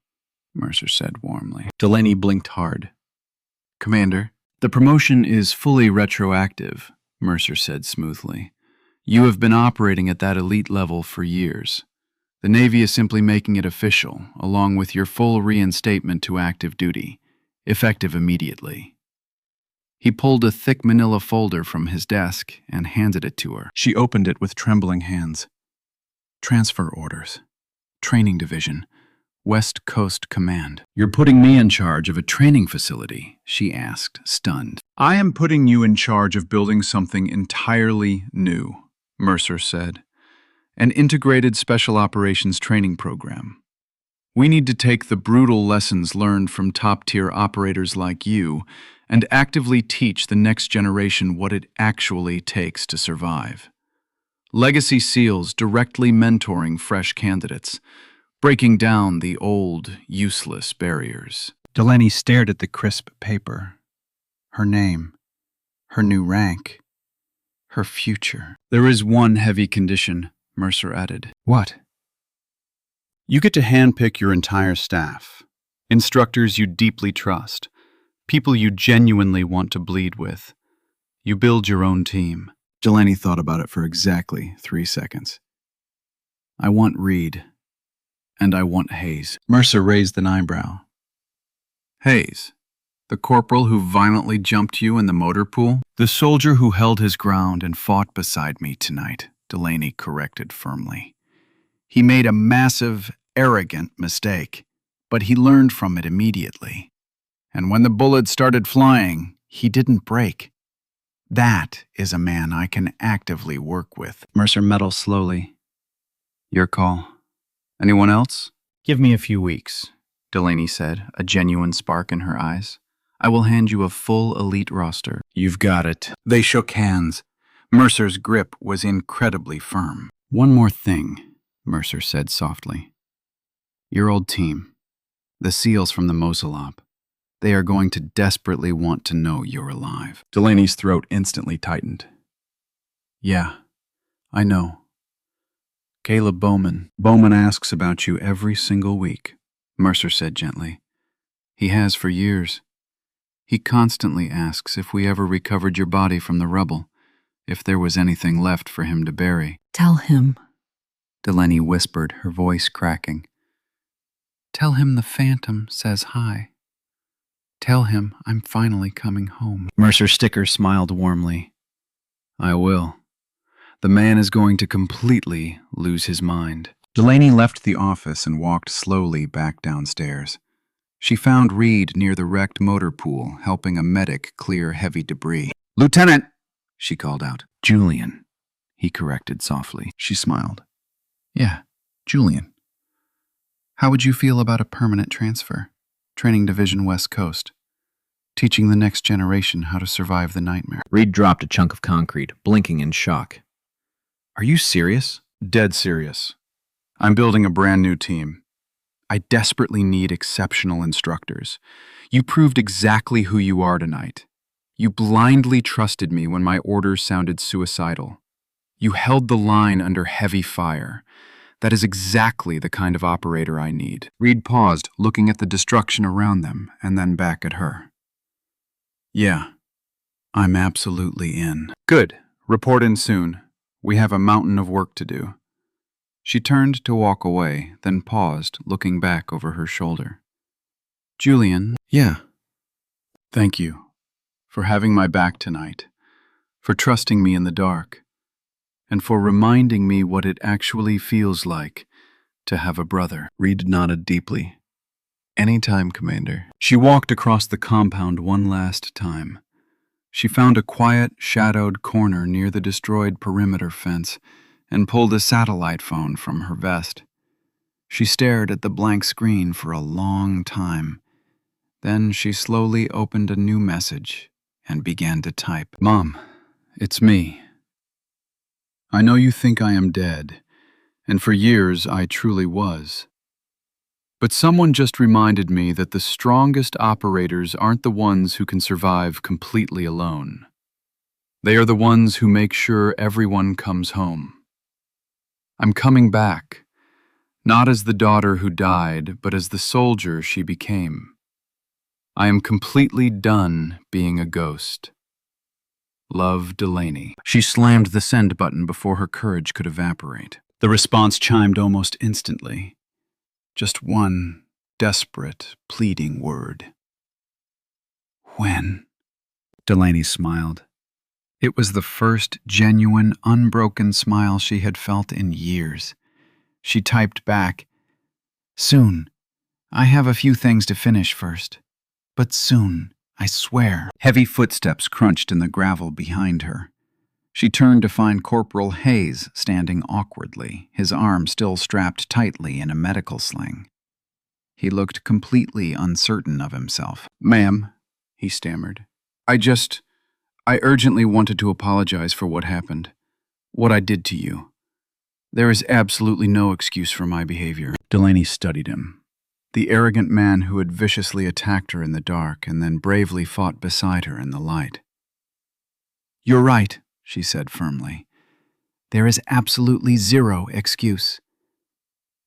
Mercer said warmly. Delaney blinked hard. Commander, the promotion is fully retroactive, Mercer said smoothly. You have been operating at that elite level for years. The Navy is simply making it official, along with your full reinstatement to active duty, effective immediately. He pulled a thick manila folder from his desk and handed it to her. She opened it with trembling hands. Transfer orders. Training Division. West Coast Command. You're putting me in charge of a training facility, she asked, stunned. I am putting you in charge of building something entirely new, Mercer said. An integrated special operations training program. We need to take the brutal lessons learned from top-tier operators like you and actively teach the next generation what it actually takes to survive. Legacy SEALs directly mentoring fresh candidates, breaking down the old, useless barriers. Delaney stared at the crisp paper. Her name, her new rank, her future. There is one heavy condition, Mercer added. What? You get to handpick your entire staff. Instructors you deeply trust. People you genuinely want to bleed with. You build your own team. Delaney thought about it for exactly 3 seconds. I want Reed. And I want Hayes. Mercer raised an eyebrow. Hayes? The corporal who violently jumped you in the motor pool? The soldier who held his ground and fought beside me tonight, Delaney corrected firmly. He made a massive, arrogant mistake, but he learned from it immediately. And when the bullets started flying, he didn't break. That is a man I can actively work with. Mercer meddled slowly. Your call. Anyone else? Give me a few weeks, Delaney said, a genuine spark in her eyes. I will hand you a full elite roster. You've got it. They shook hands. Mercer's grip was incredibly firm. One more thing, Mercer said softly. Your old team, the SEALs from the Mosul op, they are going to desperately want to know you're alive. Delaney's throat instantly tightened. Yeah, I know. Caleb Bowman. Bowman asks about you every single week, Mercer said gently. He has for years. He constantly asks if we ever recovered your body from the rubble, if there was anything left for him to bury. Tell him, Delaney whispered, her voice cracking. Tell him the Phantom says hi. Tell him I'm finally coming home. Mercer Sticker smiled warmly. I will. The man is going to completely lose his mind. Delaney left the office and walked slowly back downstairs. She found Reed near the wrecked motor pool, helping a medic clear heavy debris. Lieutenant, she called out. Julian, he corrected softly. She smiled. Yeah, Julian. How would you feel about a permanent transfer? Training Division West Coast. Teaching the next generation how to survive the nightmare. Reed dropped a chunk of concrete, blinking in shock. Are you serious? Dead serious. I'm building a brand new team. I desperately need exceptional instructors. You proved exactly who you are tonight. You blindly trusted me when my orders sounded suicidal. You held the line under heavy fire. That is exactly the kind of operator I need. Reed paused, looking at the destruction around them, and then back at her. Yeah, I'm absolutely in. Good. Report in soon. We have a mountain of work to do. She turned to walk away, then paused, looking back over her shoulder. Julian? Yeah. Thank you for having my back tonight, for trusting me in the dark, and for reminding me what it actually feels like to have a brother. Reed nodded deeply. Anytime, Commander. She walked across the compound one last time. She found a quiet, shadowed corner near the destroyed perimeter fence and pulled a satellite phone from her vest. She stared at the blank screen for a long time. Then she slowly opened a new message and began to type. Mom, it's me. I know you think I am dead, and for years I truly was. But someone just reminded me that the strongest operators aren't the ones who can survive completely alone. They are the ones who make sure everyone comes home. I'm coming back, not as the daughter who died, but as the soldier she became. I am completely done being a ghost. Love, Delaney. She slammed the send button before her courage could evaporate. The response chimed almost instantly. Just one desperate, pleading word. When? Delaney smiled. It was the first genuine, unbroken smile she had felt in years. She typed back, Soon. I have a few things to finish first. But soon, I swear. Heavy footsteps crunched in the gravel behind her. She turned to find Corporal Hayes standing awkwardly, his arm still strapped tightly in a medical sling. He looked completely uncertain of himself. Ma'am, he stammered. I urgently wanted to apologize for what happened, what I did to you. There is absolutely no excuse for my behavior. Delaney studied him. The arrogant man who had viciously attacked her in the dark and then bravely fought beside her in the light. You're right, she said firmly. There is absolutely zero excuse.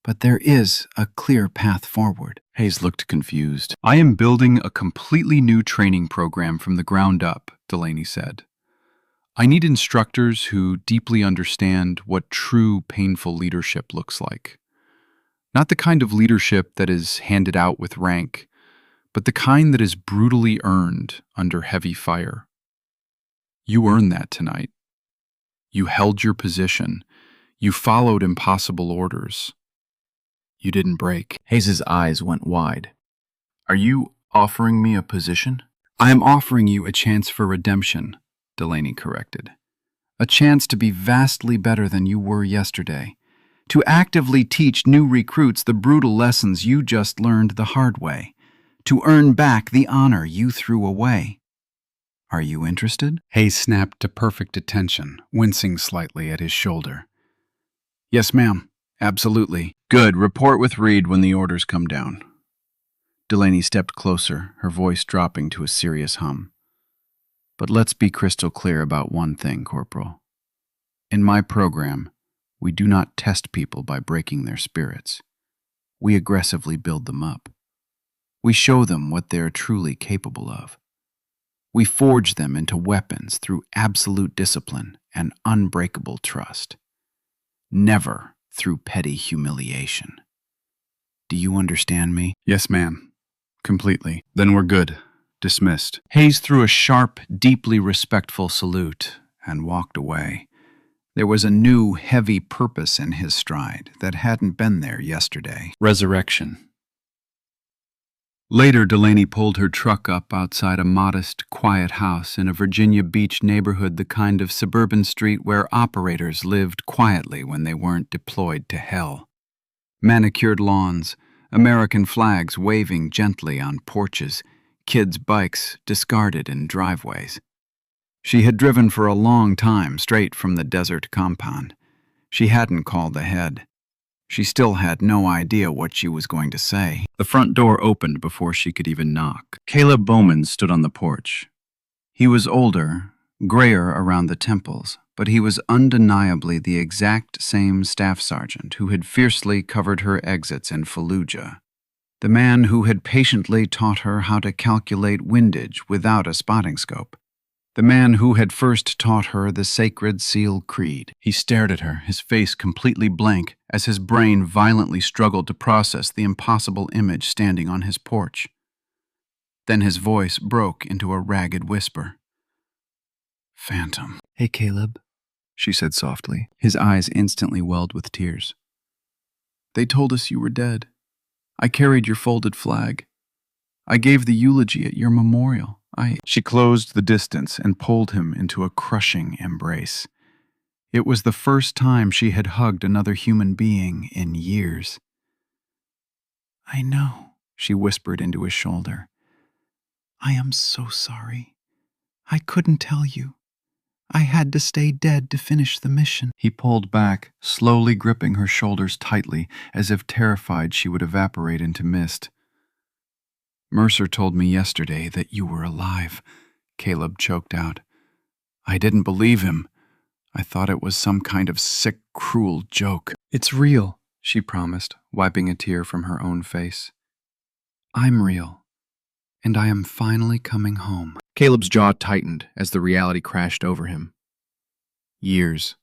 But there is a clear path forward. Hayes looked confused. I am building a completely new training program from the ground up, Delaney said. I need instructors who deeply understand what true painful leadership looks like. Not the kind of leadership that is handed out with rank, but the kind that is brutally earned under heavy fire. You earned that tonight. You held your position. You followed impossible orders. You didn't break. Hayes's eyes went wide. Are you offering me a position? I am offering you a chance for redemption, Delaney corrected. A chance to be vastly better than you were yesterday. To actively teach new recruits the brutal lessons you just learned the hard way. To earn back the honor you threw away. Are you interested? Hayes snapped to perfect attention, wincing slightly at his shoulder. Yes, ma'am. Absolutely. Good. Report with Reed when the orders come down. Delaney stepped closer, her voice dropping to a serious hum. But let's be crystal clear about one thing, Corporal. In my program, we do not test people by breaking their spirits. We aggressively build them up. We show them what they are truly capable of. We forge them into weapons through absolute discipline and unbreakable trust. Never through petty humiliation. Do you understand me? Yes, ma'am. Completely. Then we're good. Dismissed. Hayes threw a sharp, deeply respectful salute and walked away. There was a new, heavy purpose in his stride that hadn't been there yesterday. Resurrection. Later, Delaney pulled her truck up outside a modest, quiet house in a Virginia Beach neighborhood, the kind of suburban street where operators lived quietly when they weren't deployed to hell. Manicured lawns, American flags waving gently on porches, kids' bikes discarded in driveways. She had driven for a long time straight from the desert compound. She hadn't called ahead. She still had no idea what she was going to say. The front door opened before she could even knock. Caleb Bowman stood on the porch. He was older, grayer around the temples, but he was undeniably the exact same staff sergeant who had fiercely covered her exits in Fallujah. The man who had patiently taught her how to calculate windage without a spotting scope. The man who had first taught her the sacred SEAL creed. He stared at her, his face completely blank, as his brain violently struggled to process the impossible image standing on his porch. Then his voice broke into a ragged whisper. "Phantom." "Hey, Caleb," she said softly. His eyes instantly welled with tears. "They told us you were dead. I carried your folded flag. I gave the eulogy at your memorial. She closed the distance and pulled him into a crushing embrace. It was the first time she had hugged another human being in years. "I know," she whispered into his shoulder. "I am so sorry. I couldn't tell you. I had to stay dead to finish the mission." He pulled back, slowly gripping her shoulders tightly, as if terrified she would evaporate into mist. "Mercer told me yesterday that you were alive," Caleb choked out. "I didn't believe him. I thought it was some kind of sick, cruel joke." "It's real," she promised, wiping a tear from her own face. "I'm real, and I am finally coming home." Caleb's jaw tightened as the reality crashed over him. Years.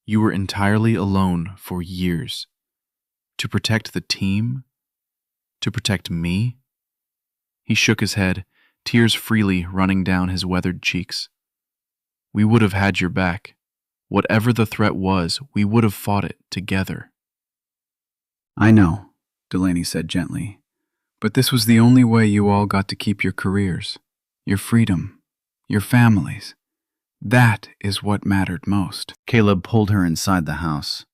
You were entirely alone for years. To protect the team? To protect me? He shook his head, tears freely running down his weathered cheeks. "We would have had your back. Whatever the threat was, we would have fought it together." "I know," Delaney said gently, "but this was the only way you all got to keep your careers, your freedom, your families. That is what mattered most." Caleb pulled her inside the house.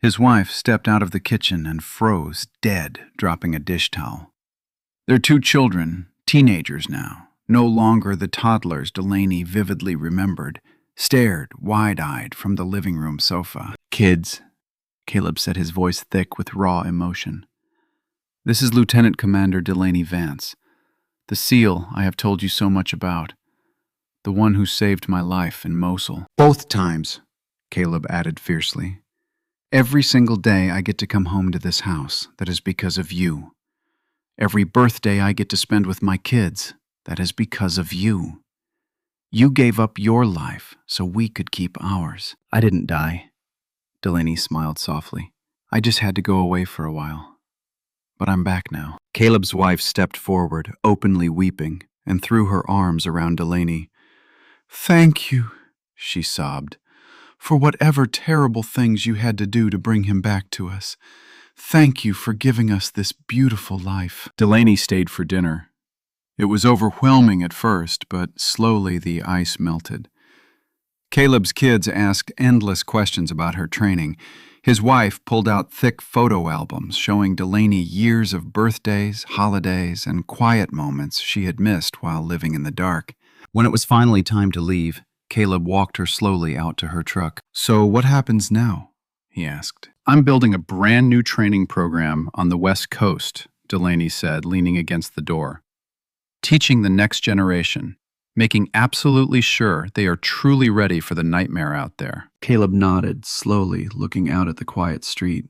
His wife stepped out of the kitchen and froze dead, dropping a dish towel. Their 2 children, teenagers now, no longer the toddlers Delaney vividly remembered, stared wide-eyed from the living room sofa. "Kids," Caleb said, his voice thick with raw emotion. "This is Lieutenant Commander Delaney Vance, the SEAL I have told you so much about, the one who saved my life in Mosul." "Both times," Caleb added fiercely. "Every single day I get to come home to this house, that is because of you. Every birthday I get to spend with my kids, that is because of you. You gave up your life so we could keep ours." "I didn't die," Delaney smiled softly. "I just had to go away for a while. But I'm back now." Caleb's wife stepped forward, openly weeping, and threw her arms around Delaney. "Thank you," she sobbed, "for whatever terrible things you had to do to bring him back to us. Thank you for giving us this beautiful life." Delaney stayed for dinner. It was overwhelming at first, but slowly the ice melted. Caleb's kids asked endless questions about her training. His wife pulled out thick photo albums showing Delaney years of birthdays, holidays, and quiet moments she had missed while living in the dark. When it was finally time to leave, Caleb walked her slowly out to her truck. "So what happens now?" he asked. "I'm building a brand new training program on the West Coast," Delaney said, leaning against the door. "Teaching the next generation, making absolutely sure they are truly ready for the nightmare out there." Caleb nodded, slowly looking out at the quiet street.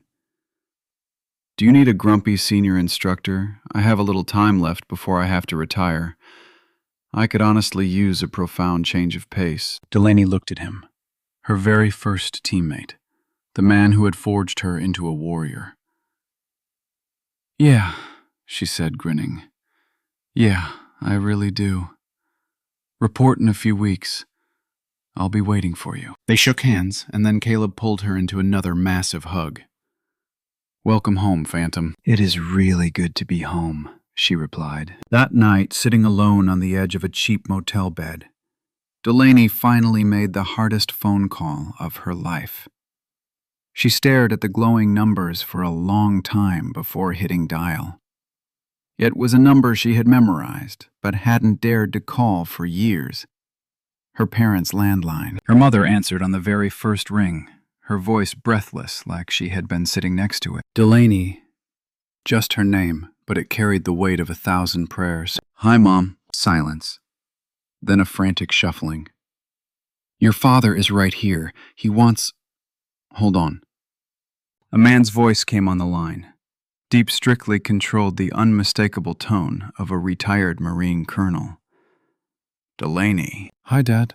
"Do you need a grumpy senior instructor? I have a little time left before I have to retire. I could honestly use a profound change of pace." Delaney looked at him. Her very first teammate. The man who had forged her into a warrior. "Yeah," she said, grinning. "Yeah, I really do. Report in a few weeks. I'll be waiting for you." They shook hands, and then Caleb pulled her into another massive hug. "Welcome home, Phantom." "It is really good to be home," she replied. That night, sitting alone on the edge of a cheap motel bed, Delaney finally made the hardest phone call of her life. She stared at the glowing numbers for a long time before hitting dial. It was a number she had memorized, but hadn't dared to call for years. Her parents' landline. Her mother answered on the very first ring, her voice breathless like she had been sitting next to it. Delaney. Just her name, but it carried the weight of 1,000 prayers. "Hi, Mom." Silence. Then a frantic shuffling. Your father is right here. He wants... Hold on. A man's voice came on the line. Deep strictly controlled the unmistakable tone of a retired Marine colonel. Delaney. Hi, Dad.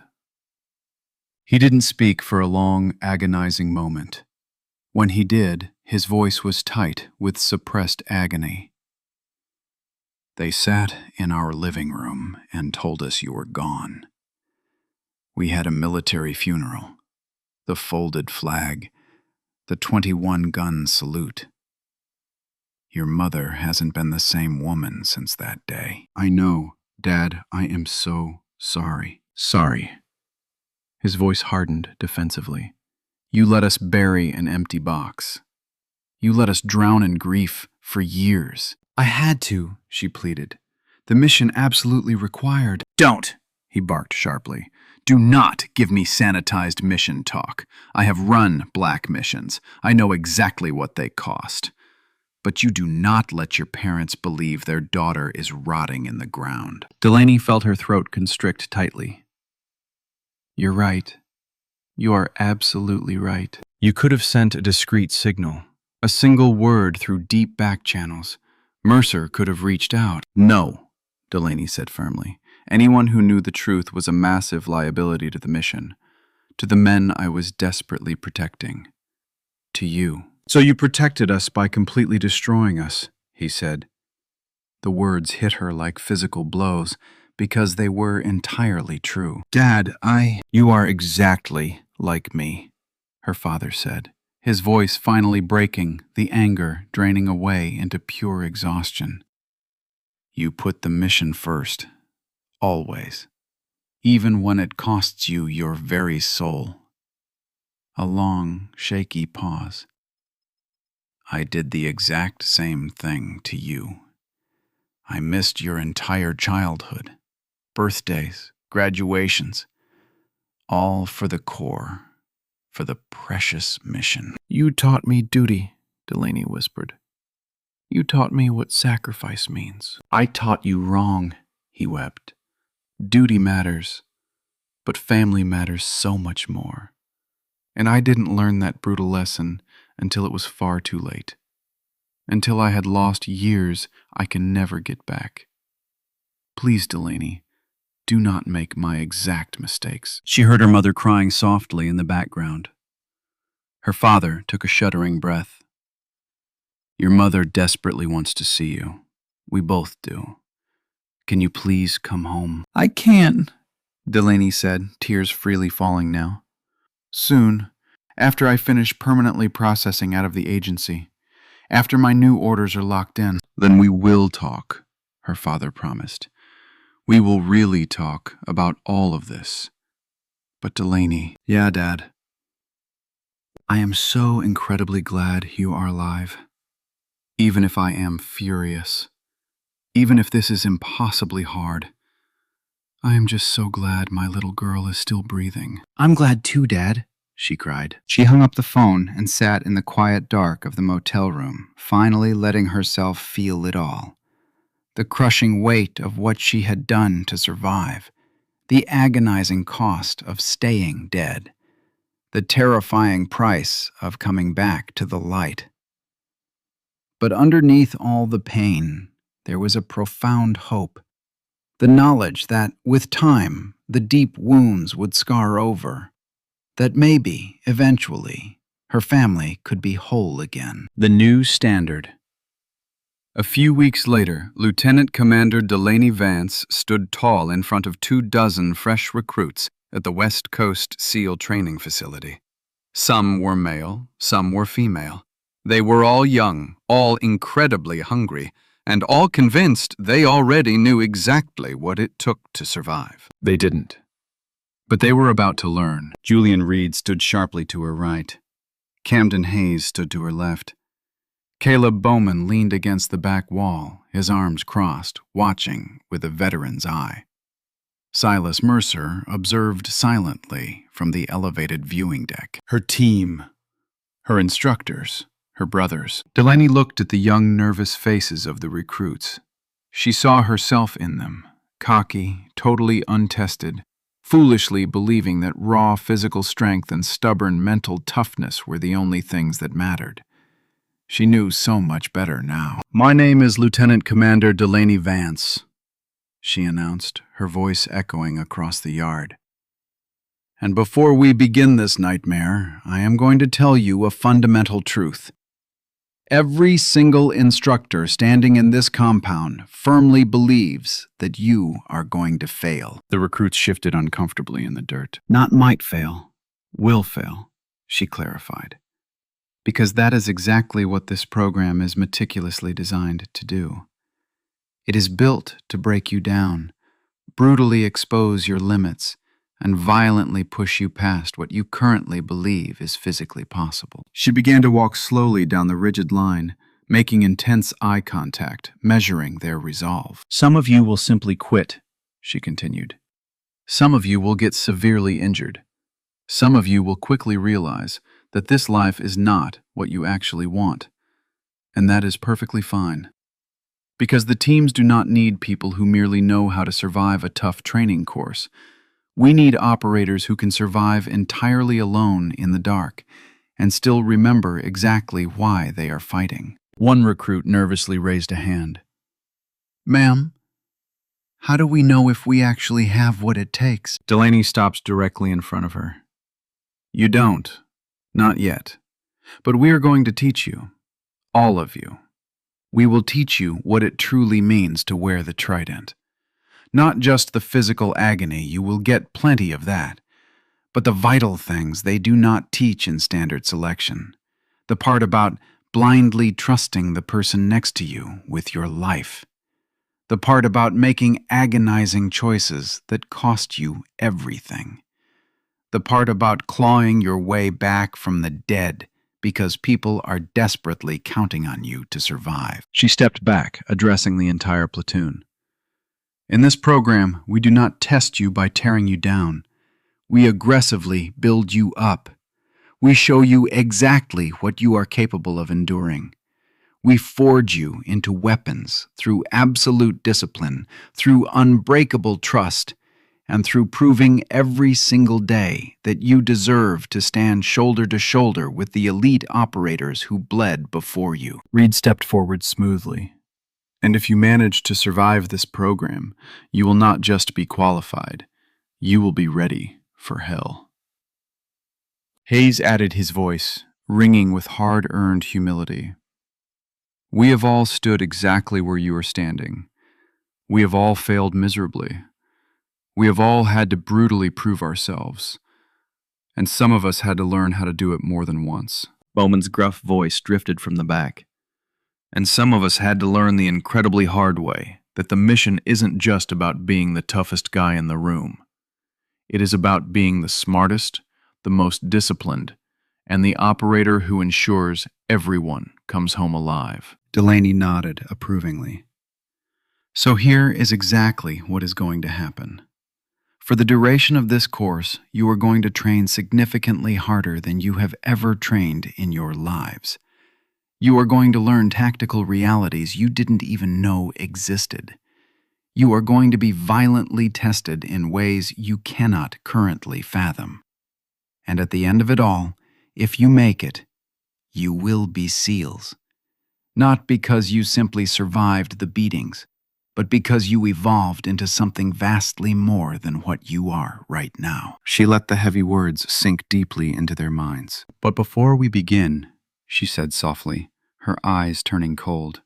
He didn't speak for a long, agonizing moment. When he did, his voice was tight with suppressed agony. They sat in our living room and told us you were gone. We had a military funeral, the folded flag, the 21-gun salute. Your mother hasn't been the same woman since that day. I know, Dad, I am so sorry. Sorry. His voice hardened defensively. You let us bury an empty box. You let us drown in grief for years. I had to, she pleaded. The mission absolutely required. Don't, he barked sharply. Do not give me sanitized mission talk. I have run black missions. I know exactly what they cost. But you do not let your parents believe their daughter is rotting in the ground. Delaney felt her throat constrict tightly. You're right. You are absolutely right. You could have sent a discreet signal, a single word through deep back channels. Mercer could have reached out. No, Delaney said firmly. Anyone who knew the truth was a massive liability to the mission, to the men I was desperately protecting, to you. So you protected us by completely destroying us, he said. The words hit her like physical blows because they were entirely true. Dad, You are exactly like me, her father said, his voice finally breaking, the anger draining away into pure exhaustion. You put the mission first, always, even when it costs you your very soul. A long, shaky pause. I did the exact same thing to you. I missed your entire childhood, birthdays, graduations, all for the Corps, for the precious mission. You taught me duty, Delaney whispered. You taught me what sacrifice means. I taught you wrong, he wept. Duty matters, but family matters so much more. And I didn't learn that brutal lesson until it was far too late. Until I had lost years I can never get back. Please, Delaney, do not make my exact mistakes. She heard her mother crying softly in the background. Her father took a shuddering breath. Your mother desperately wants to see you. We both do. Can you please come home? I can, Delaney said, tears freely falling now. Soon, after I finish permanently processing out of the agency, after my new orders are locked in. Then we will talk, her father promised. We will really talk about all of this. But Delaney... Yeah, Dad. I am so incredibly glad you are alive. Even if I am furious. Even if this is impossibly hard. I am just so glad my little girl is still breathing. I'm glad too, Dad, she cried. She hung up the phone and sat in the quiet dark of the motel room, finally letting herself feel it all. The crushing weight of what she had done to survive, the agonizing cost of staying dead, the terrifying price of coming back to the light. But underneath all the pain, there was a profound hope, the knowledge that, with time, the deep wounds would scar over, that maybe, eventually, her family could be whole again. The new standard. A few weeks later, Lieutenant Commander Delaney Vance stood tall in front of 24 fresh recruits at the West Coast SEAL training facility. Some were male, some were female. They were all young, all incredibly hungry, and all convinced they already knew exactly what it took to survive. They didn't. But they were about to learn. Julian Reed stood sharply to her right. Camden Hayes stood to her left. Caleb Bowman leaned against the back wall, his arms crossed, watching with a veteran's eye. Silas Mercer observed silently from the elevated viewing deck. Her team, her instructors, her brothers. Delaney looked at the young, nervous faces of the recruits. She saw herself in them, cocky, totally untested, foolishly believing that raw physical strength and stubborn mental toughness were the only things that mattered. She knew so much better now. "My name is Lieutenant Commander Delaney Vance," she announced, her voice echoing across the yard. "And before we begin this nightmare, I am going to tell you a fundamental truth. Every single instructor standing in this compound firmly believes that you are going to fail." The recruits shifted uncomfortably in the dirt. "Not might fail, will fail," she clarified. "Because that is exactly what this program is meticulously designed to do. It is built to break you down, brutally expose your limits, and violently push you past what you currently believe is physically possible." She began to walk slowly down the rigid line, making intense eye contact, measuring their resolve. "Some of you will simply quit," she continued. "Some of you will get severely injured. Some of you will quickly realize that this life is not what you actually want, and that is perfectly fine. Because the teams do not need people who merely know how to survive a tough training course. We need operators who can survive entirely alone in the dark and still remember exactly why they are fighting." One recruit nervously raised a hand. "Ma'am, how do we know if we actually have what it takes?" Delaney stops directly in front of her. "You don't. Not yet. But we are going to teach you. All of you. We will teach you what it truly means to wear the trident. Not just the physical agony, you will get plenty of that, but the vital things they do not teach in standard selection. The part about blindly trusting the person next to you with your life. The part about making agonizing choices that cost you everything. The part about clawing your way back from the dead because people are desperately counting on you to survive." She stepped back, addressing the entire platoon. "In this program, we do not test you by tearing you down. We aggressively build you up. We show you exactly what you are capable of enduring. We forge you into weapons through absolute discipline, through unbreakable trust, and through proving every single day that you deserve to stand shoulder to shoulder with the elite operators who bled before you." Reed stepped forward smoothly. "And if you manage to survive this program, you will not just be qualified, you will be ready for hell." Hayes added his voice, ringing with hard-earned humility. "We have all stood exactly where you are standing. We have all failed miserably. We have all had to brutally prove ourselves. And some of us had to learn how to do it more than once." Bowman's gruff voice drifted from the back. "And some of us had to learn the incredibly hard way that the mission isn't just about being the toughest guy in the room. It is about being the smartest, the most disciplined, and the operator who ensures everyone comes home alive." Delaney nodded approvingly. "So here is exactly what is going to happen. For the duration of this course, you are going to train significantly harder than you have ever trained in your lives. You are going to learn tactical realities you didn't even know existed. You are going to be violently tested in ways you cannot currently fathom. And at the end of it all, if you make it, you will be SEALs. Not because you simply survived the beatings, but because you evolved into something vastly more than what you are right now." She let the heavy words sink deeply into their minds. "But before we begin," she said softly, her eyes turning cold,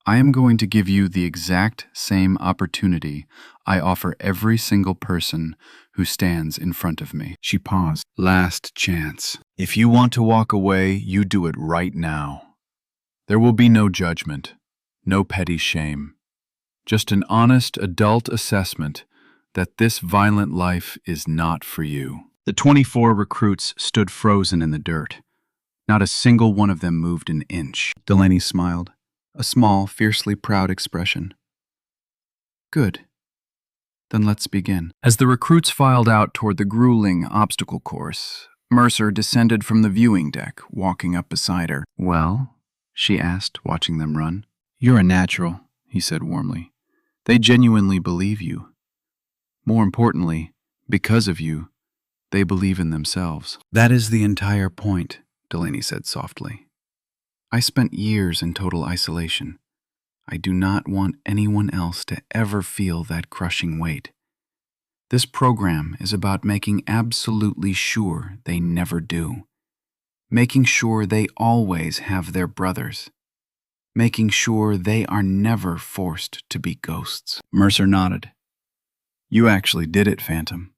"I am going to give you the exact same opportunity I offer every single person who stands in front of me." She paused. "Last chance. If you want to walk away, you do it right now. There will be no judgment, no petty shame. Just an honest adult assessment that this violent life is not for you." The 24 recruits stood frozen in the dirt. Not a single one of them moved an inch. Delaney smiled, a small, fiercely proud expression. "Good. Then let's begin." As the recruits filed out toward the grueling obstacle course, Mercer descended from the viewing deck, walking up beside her. "Well?" she asked, watching them run. "You're a natural," he said warmly. "They genuinely believe you. More importantly, Because of you, they believe in themselves. That is the entire point, Delaney said softly. I spent years in total isolation. I do not want anyone else to ever feel that crushing weight. This program is about making absolutely sure they never do. Making sure they always have their brothers. Making sure they are never forced to be ghosts. Mercer nodded. You actually did it, Phantom.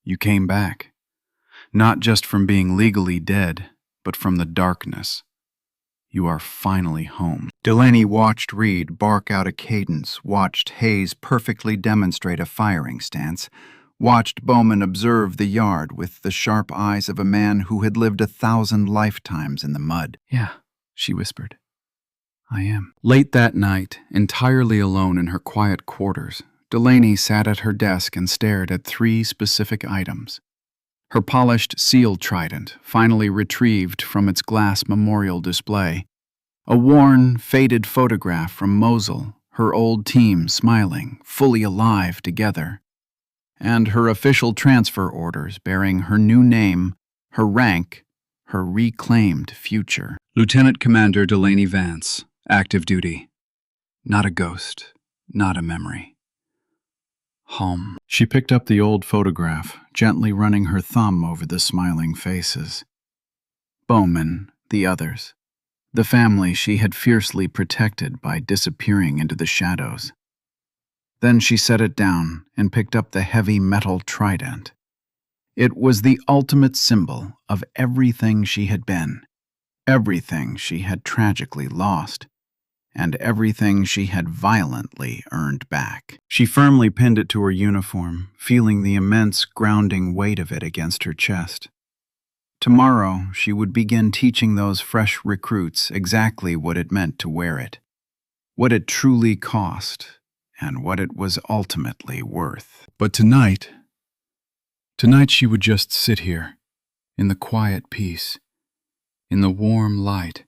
You came back. Not just from being legally dead, but from the darkness. You are finally home. Delaney watched Reed bark out a cadence, watched Hayes perfectly demonstrate a firing stance, watched Bowman observe the yard with the sharp eyes of a man who had lived 1,000 lifetimes in the mud. Yeah, she whispered. I am. Late that night, entirely alone in her quiet quarters, Delaney sat at her desk and stared at 3 specific items. Her polished seal trident, finally retrieved from its glass memorial display. A worn, faded photograph from Mosul, her old team smiling, fully alive together. And her official transfer orders bearing her new name, her rank, her reclaimed future. Lieutenant Commander Delaney Vance, active duty. Not a ghost, not a memory. Home. She picked up the old photograph, gently running her thumb over the smiling faces. Bowman, the others, the family she had fiercely protected by disappearing into the shadows. Then she set it down and picked up the heavy metal trident. It was the ultimate symbol of everything she had been, everything she had tragically lost, and everything she had violently earned back. She firmly pinned it to her uniform, feeling the immense grounding weight of it against her chest. Tomorrow, she would begin teaching those fresh recruits exactly what it meant to wear it, what it truly cost, and what it was ultimately worth. But tonight she would just sit here, in the quiet peace, in the warm light,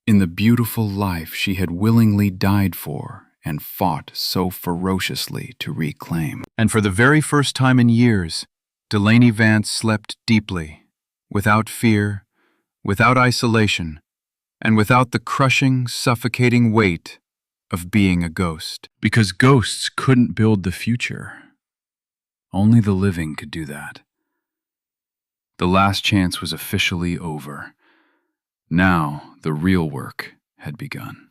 in the beautiful life she had willingly died for and fought so ferociously to reclaim. And for the very first time in years, Delaney Vance slept deeply, without fear, without isolation, and without the crushing, suffocating weight of being a ghost. Because ghosts couldn't build the future. Only the living could do that. The last chance was officially over. Now the real work had begun.